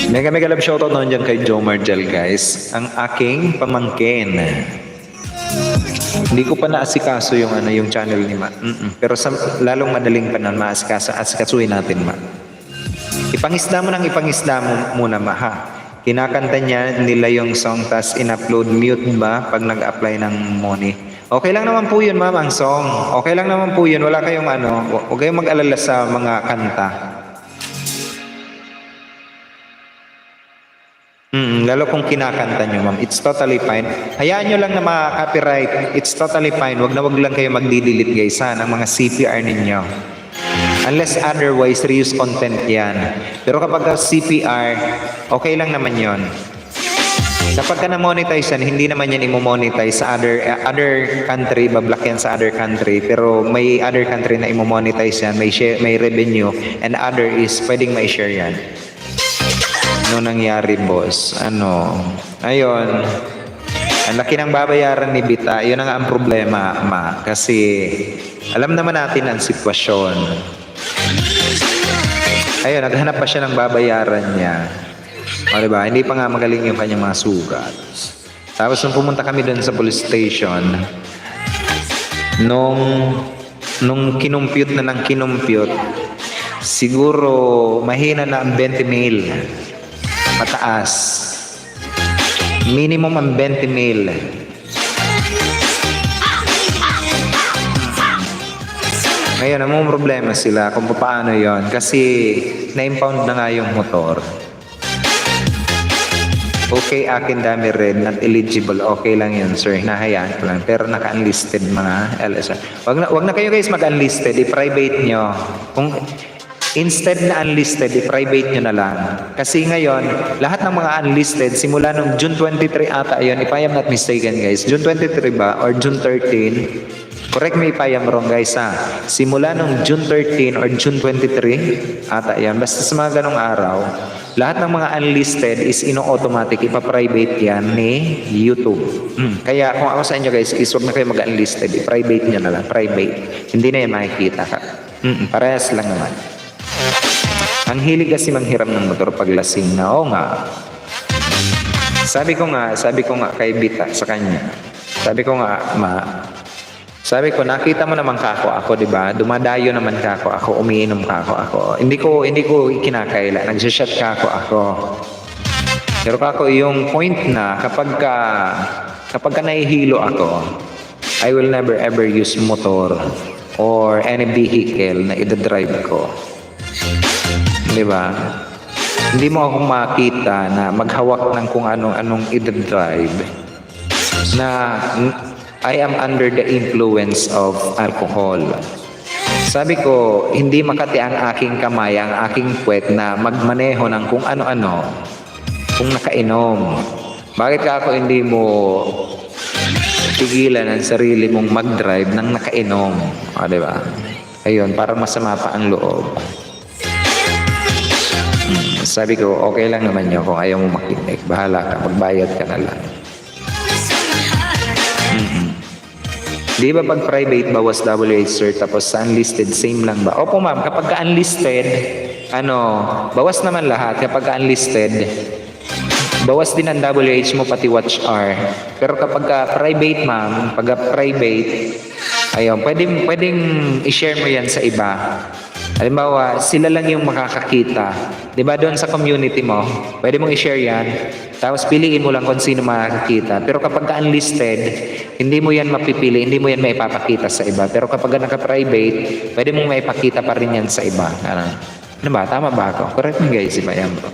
Mega love shoutout naman dyan kay Jomargel guys. Ang aking pamangkin. Hindi ko pa naasikaso yung channel ni Ma. Pero lalong madaling pa na maasikasuhin natin Ma. Ipangisda mo muna Ma ha. Kinakanta nila yung song tas in-upload mute ba pag nag-apply ng money. Okay lang naman po yun ma'am ang song. Okay lang naman po yun. Wala kayong huwag kayong mag-alala sa mga kanta. Lalo kung kinakanta nyo ma'am, it's totally fine. Hayaan nyo lang na ma-copyright. It's totally fine. Wag lang kayo magdi-delete guys ha, ng mga CPR ninyo. Unless otherwise, reuse content yan. Pero kapag CPR, okay lang naman yon. Kapag ka na-monetize yan, hindi naman yan imo-monetize sa other country, bablock yan sa other country. Pero may other country na imo-monetize yan, may revenue, and other is pwedeng ma-share yan. Ano nangyari, boss? Ayun. Ang laki ng babayaran ni Bita. Yun ang problema, Ma. Kasi alam naman natin ang sitwasyon. Ayun, naghanap pa siya ng babayaran niya. O diba? Hindi pa nga magaling yung kanyang mga sugat. Tapos nung pumunta kami dun sa police station, nung kinumpute na ng kinumpute, siguro mahina na ang 20 mil. Mataas. Minimum ang 20 mil. Ngayon, ang problema sila kung paano yon kasi na-impound na nga yung motor. Okay, akin dami red, not eligible. Okay lang yun, sir. Nahayaan ko lang. Pero naka-unlisted mga LSR. Wag na kayo guys mag-unlisted. I-private nyo. Kung instead na unlisted, i-private nyo na lang. Kasi ngayon, lahat ng mga unlisted, simula nung June 23 ata yun, if I am not mistaken guys, June 23 ba or June 13, correct me if I am wrong guys ha, simula nung June 13 or June 23 ata yun, basta sa mga ganong araw, lahat ng mga unlisted is ino-automatic, ipa-private yan ni YouTube. Kaya kung ako sa inyo guys, is wag na kayo mag-unlisted, i-private nyo na lang, private. Hindi na yan makikita ka. Parehas lang naman. Ang hilig kasi manghiram ng motor pag lasing na. Oo nga. Sabi ko nga kay Bita sa kanya. Sabi ko nga, sabi ko nakita mo naman ako, 'di ba? Dumadayo naman ako, umiinom ako. Hindi ko kinakaila. Nagse-shot ako. Pero yung point na kapag ka nahihilo ako, I will never ever use motor or any vehicle na i-drive ko. Diba? Hindi mo ako makita na maghawak ng kung anong i-drive na I am under the influence of alcohol. Sabi ko, hindi makati ang aking kamay, ang aking puwet na magmaneho ng kung ano-ano kung nakainom. Bakit ka ako hindi mo pigilan ang sarili mong mag-drive nang nakainom? Diba? Ayun, parang masama pa ang loob. Sabi ko, okay lang naman yun kung ayaw mo makinig. Bahala ka, magbayad ka na lang. Di ba pag private, bawas WH sir, tapos sa unlisted, same lang ba? Opo ma'am, kapag ka-unlisted, bawas naman lahat. Kapag ka-unlisted, bawas din ang WH mo, pati watch hour. Pero kapag ka-private ma'am, pag private, ayun, pwedeng i-share mo yan sa iba. Halimbawa, sila lang yung makakakita. Di ba doon sa community mo, pwede mong i-share yan. Tapos piliin mo lang kung sino makakakita. Pero kapag ka-unlisted, hindi mo yan mapipili, hindi mo yan maipapakita sa iba. Pero kapag naka-private, pwede mong maipakita pa rin yan sa iba. Ano ba? Tama ba ako? Correct me guys, iba yan bro.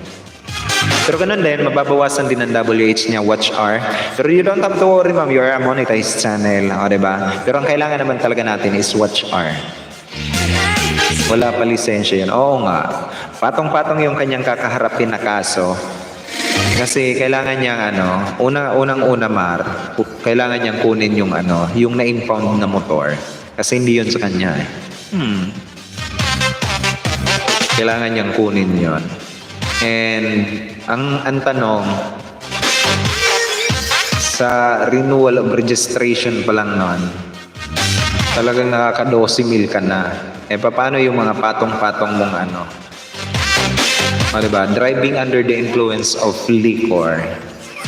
Pero ganun din, mababawasan din ang WH niya, watch hour. Pero you don't have to worry, ma'am. You're a monetized channel. O, diba? Pero ang kailangan naman talaga natin is watch hour. Wala pa lisensya yun. Oo nga. Patong-patong yung kanyang kakaharapin na kaso. Kasi kailangan niyang unang-una kailangan niyang kunin yung yung na-impound na motor. Kasi hindi yun sa kanya eh. Kailangan niyang kunin yun. And ang tanong, sa renewal of registration pa lang nun, talagang nakaka-12,000 ka na. Eh, paano yung mga patong-patong mong diba? Driving under the influence of liquor,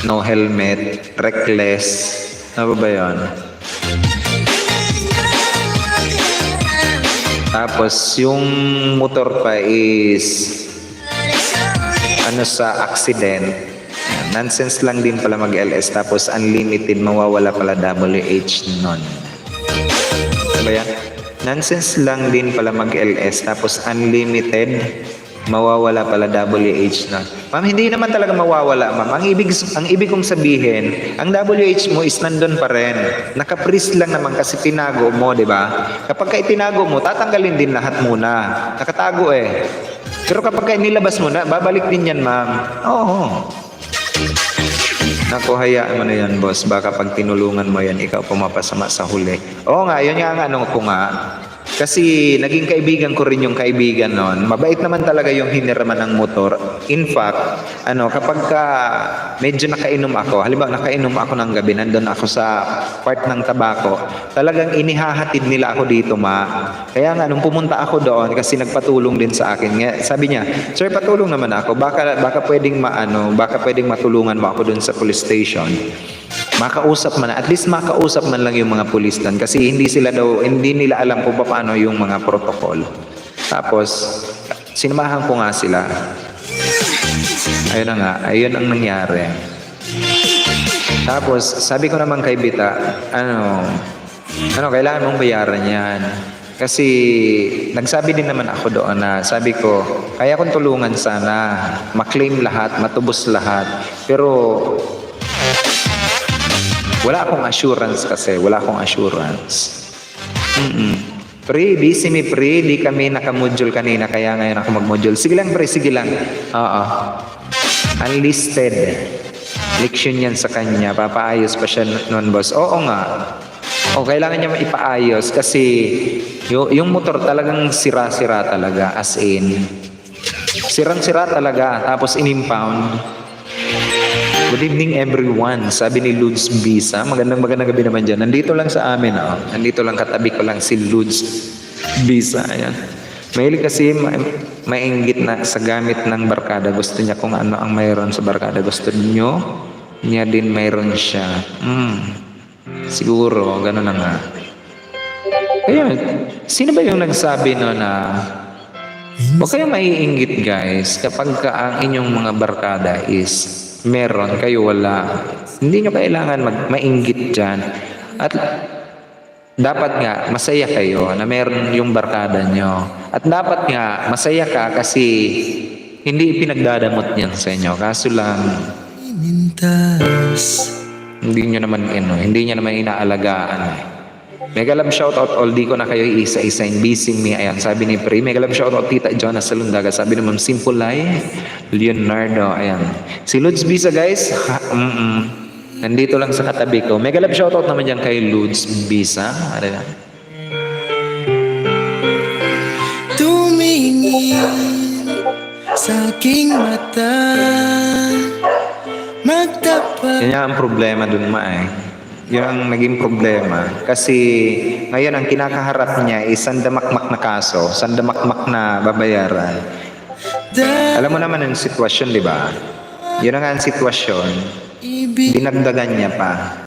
no helmet, reckless, ano ba yun? Tapos, yung motor pa is sa accident. Nonsense lang din pala mag-LS. Tapos, unlimited, mawawala pala WH nun. Ano ba yan? Nonsense lang din pala mag-LS. Tapos, unlimited, mawawala pala WH na. Ma'am, hindi naman talaga mawawala, ma'am. Ang ibig kong sabihin, ang WH mo is nandun pa rin. Naka-freeze lang naman kasi tinago mo, di ba? Kapag ka itinago mo, tatanggalin din lahat muna. Nakatago eh. Pero kapag ka nilabas mo na, babalik din yan, ma'am. Oo. Naku, hayaan mo na yan, boss. Baka pag tinulungan mo yan, ikaw pumapasama sa huli. Oo nga, yun nga ko nga. Kasi naging kaibigan ko rin yung kaibigan nun. Mabait naman talaga yung hiniraman ng motor. In fact, kapag medyo nakainom ako, halimbawa nakainom ako ng gabi, nandun ako sa part ng tabako, talagang inihahatid nila ako dito, ma. Kaya nga, nung pumunta ako doon, kasi nagpatulong din sa akin, sabi niya, sir, patulong naman ako. Baka pwedeng matulungan mo ako doon sa police station. Makausap man, at least makausap man lang yung mga pulis doon kasi hindi nila alam kung paano yung mga protocol. Tapos sinamahan ko nga sila. Ayun na nga, ayun ang nangyari. Tapos sabi ko naman kay Bita, kailangan mong bayaran yan. Kasi nagsabi din naman ako doon na sabi ko, kaya kong tulungan sana, maklaim lahat, matubos lahat. Pero wala akong assurance kasi. Wala akong assurance. Pre, busy me pre. Di kami nakamodule kanina. Kaya ngayon ako mag-module. Sige lang pre, sige lang. Oo. Unlisted. Leksyon yan sa kanya. Papaayos pa siya noon, boss. Oo nga. Kailangan niya maipaayos kasi yung motor talagang sira-sira talaga. As in. Sirang-sira talaga. Tapos in-impound. Good evening everyone. Sabi ni Ludes Bisa. Magandang gabi naman dyan. Nandito lang sa amin. Nandito lang katabi ko lang si Ludes Bisa. Ayan. Mahilig kasi mainggit na sa gamit ng barkada. Gusto niya kung ano ang mayroon sa barkada. Gusto niya din mayroon siya. Siguro, gano'n na nga. Kaya, sino ba yung nagsabi na huwag kayong maiinggit guys kapag ang inyong mga barkada is meron, kayo wala. Hindi nyo kailangan mainggit dyan. At dapat nga, masaya kayo na meron yung barkada nyo. At dapat nga, masaya ka kasi hindi pinagdadamot yan sa inyo. Kaso lang, hindi nyo naman inaalagaan. Mega love shoutout all, di ko na kayo isa-isain. Busy me, ayan, sabi ni Pre. Mega love shoutout Tita Jonas Salundaga. Sabi naman, Simple Life, Leonardo, ayan. Si Ludes Bisa guys, nandito lang sa katabi ko. Mega love shoutout naman dyan kay Ludes Bisa. Ano yan? Tumingin sa aking mata, magtapat. Yan ang problema dun, Yun ang naging problema. Kasi ngayon ang kinakaharap niya is sandamakmak na kaso, sandamakmak na babayaran. Alam mo naman ang sitwasyon, di ba? Yun ang sitwasyon. Dinagdagan niya pa.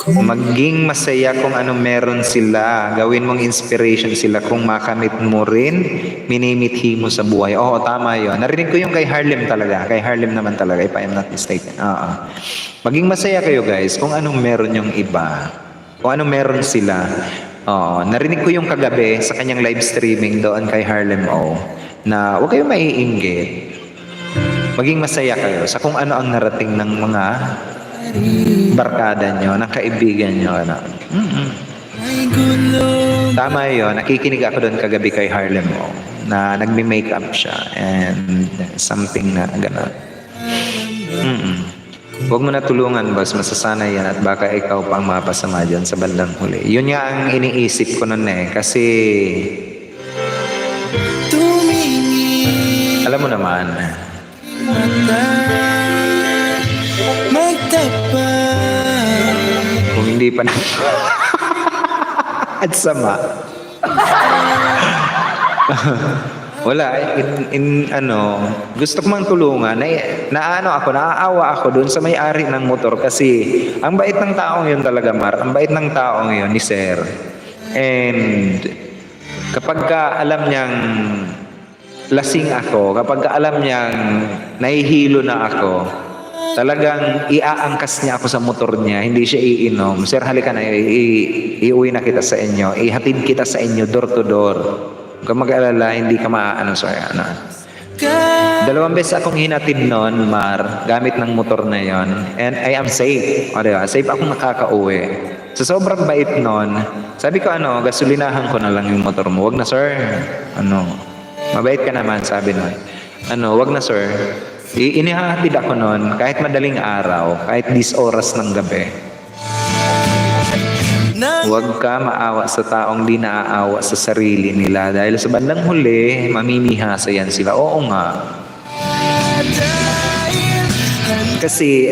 Maging masaya kung ano meron sila. Gawin mong inspiration sila kung makamit mo rin, minimithi mo sa buhay. Oo, tama yun. Narinig ko yung kay Harlem talaga. Kay Harlem naman talaga, if I am not mistaken. Maging masaya kayo guys kung anong meron yung iba. Kung anong meron sila. Narinig ko yung kagabi sa kanyang live streaming doon kay Harlem O na huwag kayong maiinggit. maging masaya kayo sa kung ano ang narating ng mga barkada nyo, ng kaibigan nyo. Ano. Tama yun. Nakikinig ako doon kagabi kay Harlem na nagme-makeup siya and something na gano'n. Huwag mo na tulungan, boss. Masasanay yan at baka ikaw pang mapasama dyan sa bandang huli. Yun nga ang iniisip ko nun kasi alam mo naman, kung hindi pa na at sama. Wala, gusto ko mang tulungan, naaawa ako doon sa may-ari ng motor kasi ang bait ng taong yun talaga, Mar, ang bait ng taong yun ni Sir. And kapag ka alam niyang lasing ako, kapag ka alam niyang nahihilo na ako, talagang iaangkas niya ako sa motor niya, hindi siya iinom. Sir, halika na, iuwi na kita sa inyo, ihatid kita sa inyo door to door. Kung mag-alala, hindi ka sir. 2 beses akong hinatid noon, Mar, gamit ng motor na yon, and I am safe. O, diba? Safe akong nakakauwi. Sa sobrang bait noon, sabi ko, gasolinahan ko na lang yung motor mo. Wag na, sir. Mabait ka naman, sabi noon. Wag na, sir. Inihahatid ako noon, kahit madaling araw, kahit 10 oras ng gabi. Huwag ka maawa sa taong di naaawa sa sarili nila dahil sa bandang huli, mamimihasa yan sila. Oo nga. Kasi,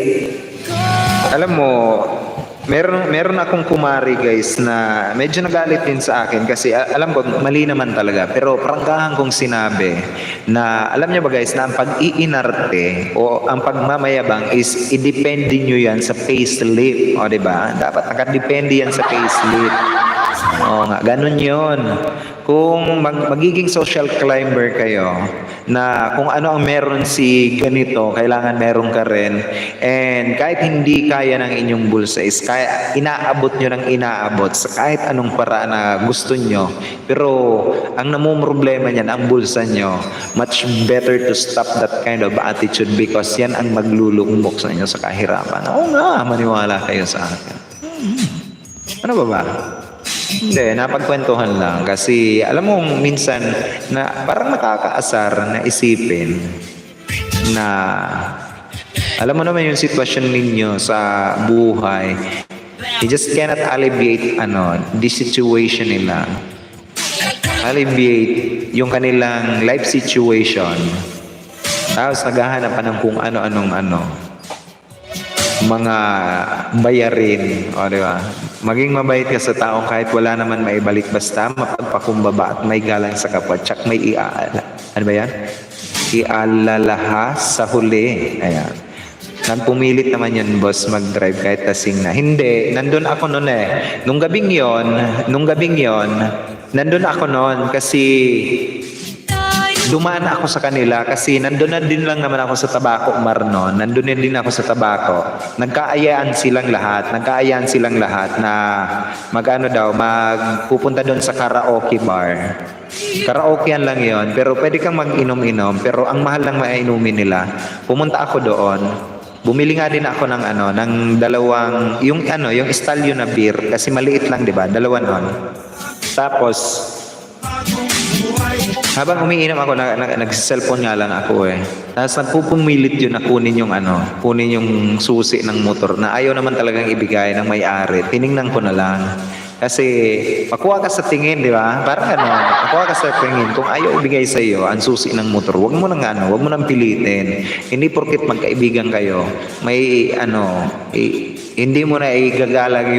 alam mo, meron akong kumari guys na medyo nagalit din sa akin kasi alam ko mali naman talaga pero prangkahan kong sinabi na alam niyo ba guys na ang pag-iinarte o ang pagmamayabang is idepende nyo yan sa payslip, o diba? Dapat nakadepende yan sa payslip. Oo nga, ganun yun. Kung magiging social climber kayo na kung ano ang meron si ganito, kailangan meron ka rin. And kahit hindi kaya ng inyong bulsa is kaya inaabot nyo ng inaabot sa kahit anong paraan na gusto nyo. Pero ang namumroblema niyan, ang bulsa nyo, much better to stop that kind of attitude because yan ang maglulumbok sa inyo sa kahirapan. Oo nga, maniwala kayo sa akin. Ano ba? Hindi, napagkwentuhan lang kasi alam mo minsan na parang nakakaasar na isipin na alam mo naman yung sitwasyon ninyo sa buhay, you just cannot alleviate the situation nila, alleviate yung kanilang life situation, tapos naghahanap pa ng kung ano-anong mga bayarin, o diba? Maging mabait ka sa tao kahit wala naman maibalik basta mapagpakumbaba at may galang sa kapwa, tsak may ano ba yan? Ialalaha sa huli. Ayan. Nagpumilit naman yun, boss, mag-drive kahit tasing na. Hindi, nandun ako noon Nung gabing yon, nandun ako noon kasi dumaan ako sa kanila kasi nandun na din lang naman ako sa Tabaco, Marno. Nandun na din ako sa Tabaco. Nagkaayaan silang lahat na magpupunta doon sa karaoke bar. Karaokean lang yon, pero pwede kang mag-inom-inom, pero ang mahal ng mainumin nila. Pumunta ako doon. Bumili nga din ako ng dalawang, yung Stallion na beer, kasi maliit lang, di ba? Dalawa nun. Tapos, habang umiinom ako, nag-cellphone nga lang ako Tapos nagpupumilit yun na kunin yung susi ng motor na ayaw naman talagang ibigay ng may-ari. Tiningnan ko na lang. Kasi makuha ka sa tingin, di ba? Parang makuha ka sa tingin. Kung ayaw ibigay sa iyo ang susi ng motor, wag mo nang pilitin. Hindi porket magkaibigan kayo, may hindi mo na igagalang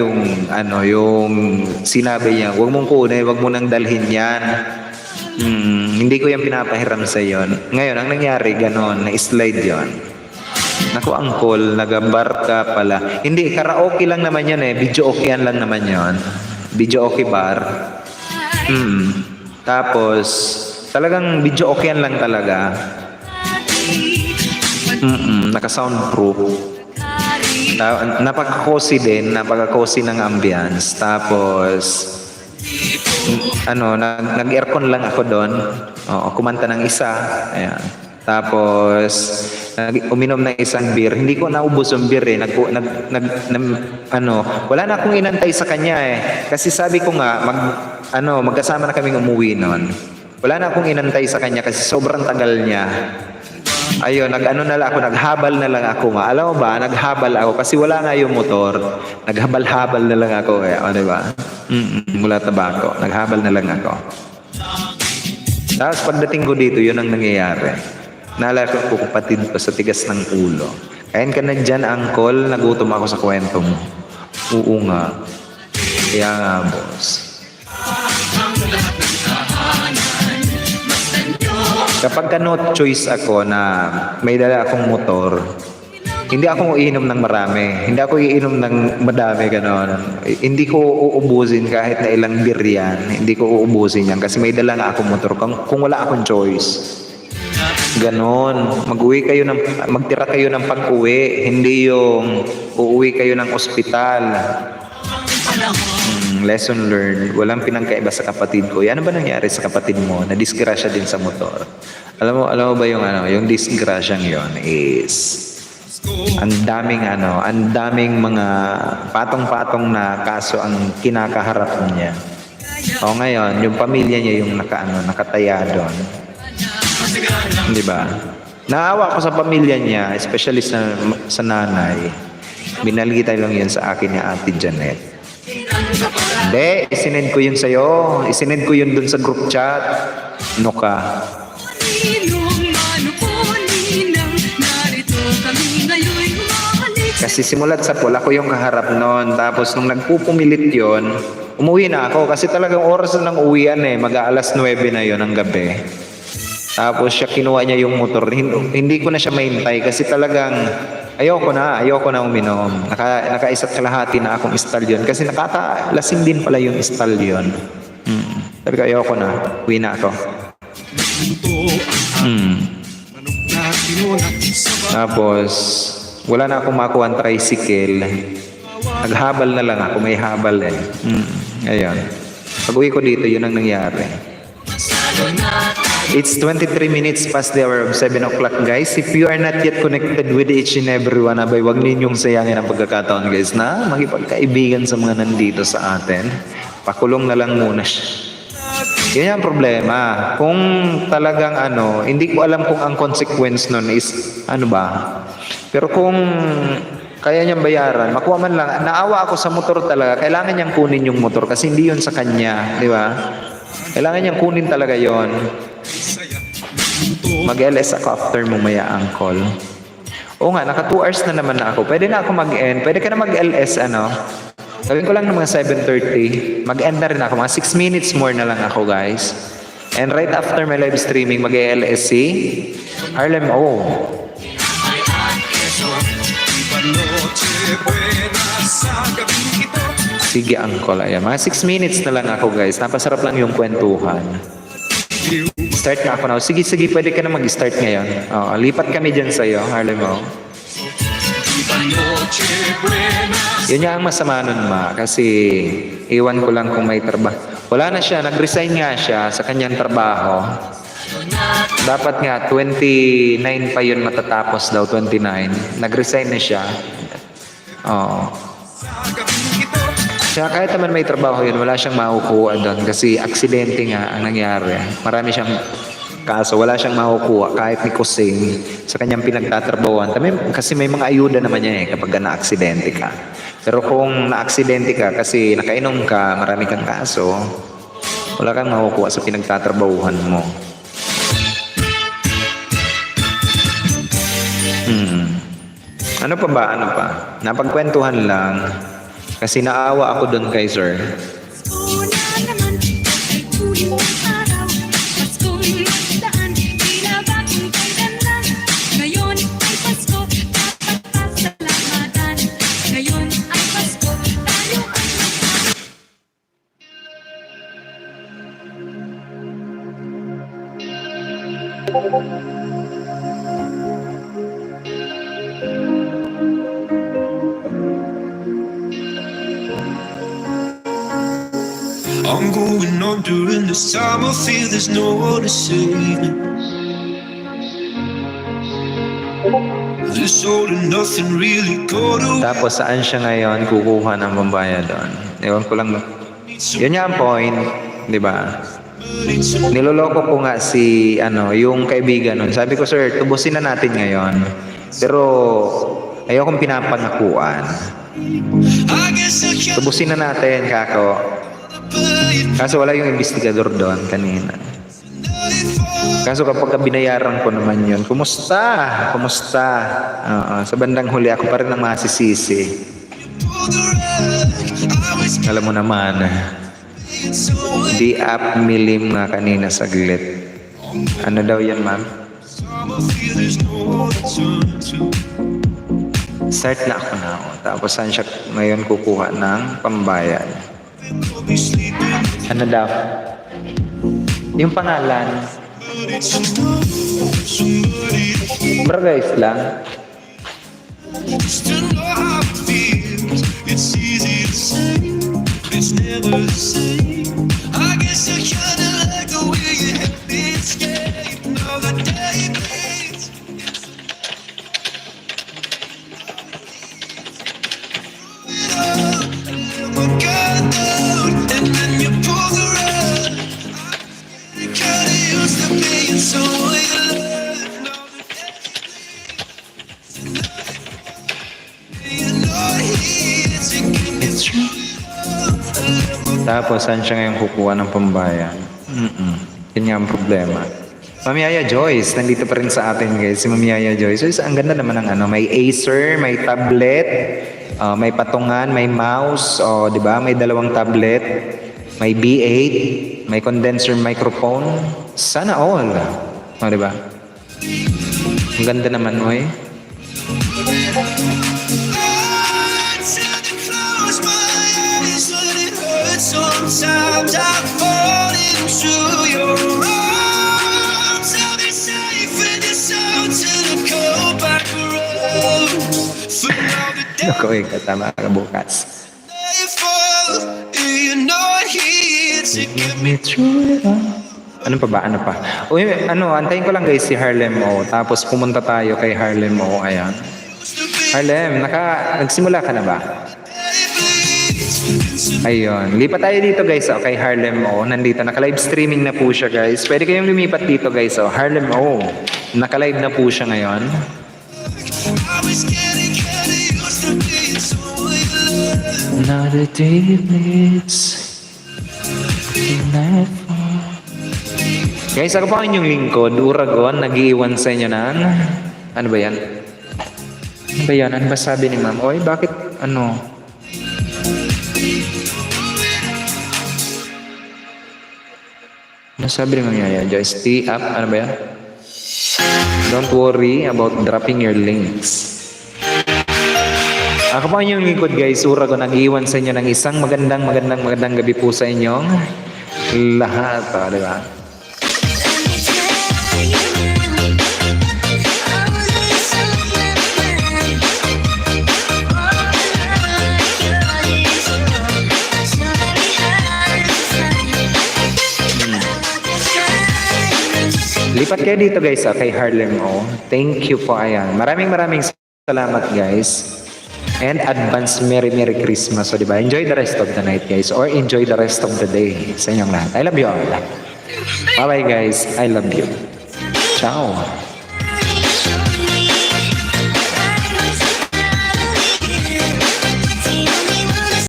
yung sinabi niya. Wag mong kunin, wag mo nang dalhin yan. Hindi ko yan pinapahiram sa yon. Ngayon, ang nangyari, na-slide yon. Naku, angkol, nagambar ka pala. Hindi, karaoke lang naman yan Video okay lang naman yon. Video okay bar. Tapos, talagang video okay lang talaga. Naka-soundproof. Napaka-cozy din, napaka-cozy ng ambience. Tapos, nag-aircon lang ako doon. Kumanta ng isa. Ayan. Tapos, uminom ng isang beer. Hindi ko naubos yung beer eh. Wala na akong inantay sa kanya eh. Kasi sabi ko nga, magkasama na kaming umuwi noon. Wala na akong inantay sa kanya kasi sobrang tagal niya. Ayun, naghabal na lang ako nga. Alam mo ba, naghabal ako kasi wala nga yung motor. Naghabal-habal na lang ako eh. O, diba? Mula Tabaco. Naghabal na lang ako. Tapos pagdating ko dito, yun ang nangyayari. Naalala ko kapatid ko sa tigas ng ulo. Kain ka na dyan, uncle. Nagutom ako sa kwento mo. Oo nga. Kaya nga, boss. Kapag ka no choice ako na may dala akong motor, hindi ako iinom ng marami. Hindi ako iinom ng madami, gano'n. Hindi ko uubusin kahit na ilang beer yan. Hindi ko uubusin yan kasi may dala nga akong motor. Kung wala akong choice. Ganon. Magtira kayo ng pag-uwi. Hindi yung uuwi kayo ng ospital. Lesson learned. Walang pinangkaiba sa kapatid ko. Ano ba nangyari sa kapatid mo? Na-disgrasya din sa motor. Alam mo ba yung disgrasyang yon is ang daming mga patong-patong na kaso ang kinakaharap niya. O ngayon, yung pamilya niya yung nakataya doon. Di ba? Naawa ko sa pamilya niya, especially sa nanay. Binalgita lang yun sa akin ni Ate Janet. Hindi, isinend ko yun sa'yo. Isinend ko yun dun sa group chat. Ano ka? Kasi simulat sa pool, ako yung kaharap noon. Tapos nung nagpupumilit yon, umuwi na ako. Kasi talagang oras na ng uwian eh. Mag-aalas 9 na yon ng gabi. Tapos siya kinuha niya yung motor. Hindi ko na siya mahintay kasi talagang ayoko na uminom. Naka-isa't kalahati na akong stallion kasi nakakalasing din pala yung stallion. Sabi ko ayoko na. Uwi na ako. Tapos wala na akong makuha ang tricycle. Naghabal na lang ako. May habal eh. Ayun. Pag uwi ko dito, yun ang nangyari. It's 23 minutes past the hour of 7 o'clock, guys. If you are not yet connected with each and everyone, abay, huwag ninyong sayangin ang pagkakataon, guys, na magipagkaibigan sa mga nandito sa atin. Pakulong na lang muna siya. Yan ang problema. Kung talagang hindi ko alam kung ang consequence nun is Pero kung kaya niyang bayaran, makuha man lang. Naawa ako sa motor talaga. Kailangan niyang kunin yung motor kasi hindi yun sa kanya. Di ba? Kailangan niyang kunin talaga yon. Mag-LS ako after mamaya, uncle. Oo nga, naka 2 hours na naman na ako. Pwede na ako mag-end. Pwede ka na mag-LS, Gawin ko lang ng mga 7:30. Mag-end na rin ako. Mga 6 minutes more na lang ako, guys. And right after my live streaming, mag-LS si Harlem O. Sige, uncle. Ayan. Mga 6 minutes na lang ako, guys. Napasarap lang yung kwentuhan. Start na ako now. Sige, pwede ka na mag-start ngayon. Lipat kami dyan sa'yo, Harlem O. Yun nga ang masama nun, ma. Kasi iwan ko lang kung may trabaho. Wala na siya. Nag-resign nga siya sa kanyang trabaho. Dapat nga, 29 pa yun matatapos daw, 29. Nag-resign na siya. Siya kahit naman may trabaho yun, wala siyang makukuha doon kasi aksidente nga ang nangyari. Marami siyang kaso, wala siyang makukuha kahit ni Kusing sa kanyang pinagtatrabawan. Kasi may mga ayuda naman niya kapag na-aksidente ka. Pero kung na-aksidente ka kasi nakainom ka, marami kang kaso, wala kang makukuha sa pinagtatrabahuhan mo. Ano pa? Napagkwentuhan lang. Kasi naawa ako doon kay sir. I'm going on during this time. I feel there's no one to save me. this old and nothing really go to. Tapos saan siya ngayon kukuha ng pambayad doon? Ewan ko lang. Yun nga ang point, di ba? Niloloko ko nga si yung kaibigan nun. Sabi ko, sir, tubusin na natin ngayon. Pero ayokong pinapanakuan. I guess I can't Tubusin na natin, kako. Kaso wala yung investigador doon kanina. Kaso kapag binayaran ko naman yun, kumusta? Kumusta? Sa bandang huli, ako pa rin ang masisisi. pull the rug. I was Alam mo naman, so di up milim nga kanina saglit. Ano daw yan, ma'am? I feel there's no one to turn to. Start na ako na ako. Tapos saan siya ngayon kukuha ng pambayad? Could be sleeping, Ano daw? Yung pangalan. but it's somebody Bro guys lang. just to know how it feels. It's easy to say, but it's never the same. I guess I kinda like the way you help me escape. Now the day bleeds. Let my guard down, and then you pull the rug. I kinda used to being someone you love. Now the day you're not here to give me true love. Tapos saan siya ngayon kukuha ng pambayad? Yun nga ang problema. Ma'am Yaya Joyce, nandito pa rin sa atin guys, si Ma'am Yaya Joyce. So, ang ganda naman ng may Acer, may tablet, may patungan, may mouse, di ba? May dalawang tablet, may B8, may condenser microphone. Sana all. Di ba? Ang ganda naman, oy. I tend to close my eyes when it hurts. Sometimes I fall into your arms. I'll be safe in this out to the cold back road. For now the day Ako eh, katama ka bukas. fall, you're not here to give me Ano pa ba? Ano pa? Uy, antayin ko lang guys si Harlem O. Tapos pumunta tayo kay Harlem O. Ayan. Harlem, nagsimula ka na ba? Ayun. Lipat tayo dito guys kay Harlem O. Nandito. Naka-live streaming na po siya guys. Pwede kayong lumipat dito guys Harlem O. Naka-live na po siya ngayon. I was getting used to being someone you love. Another day bleeds. Guys, ako pa ang inyong lingkod, Uragon, nag-iiwan sa inyo ng... Ano ba yan? Ano ba yan? Ano ba sabi ni ma'am? Oy, bakit ano? Ano sabi ni ma'am Yaya? Just stay up. Ano ba yan? Don't worry about dropping your links. Ako pa ang inyong lingkod guys, Uragon, nag-iiwan sa inyo ng isang magandang gabi po sa inyong lahat. Di ba? Lipat kayo dito guys kay Harlem O. Thank you po, ayan. Maraming salamat guys. And advance Merry Christmas. So, diba? Enjoy the rest of the night guys. Or enjoy the rest of the day sa inyong lahat. I love you all. Bye bye guys. I love you. Ciao.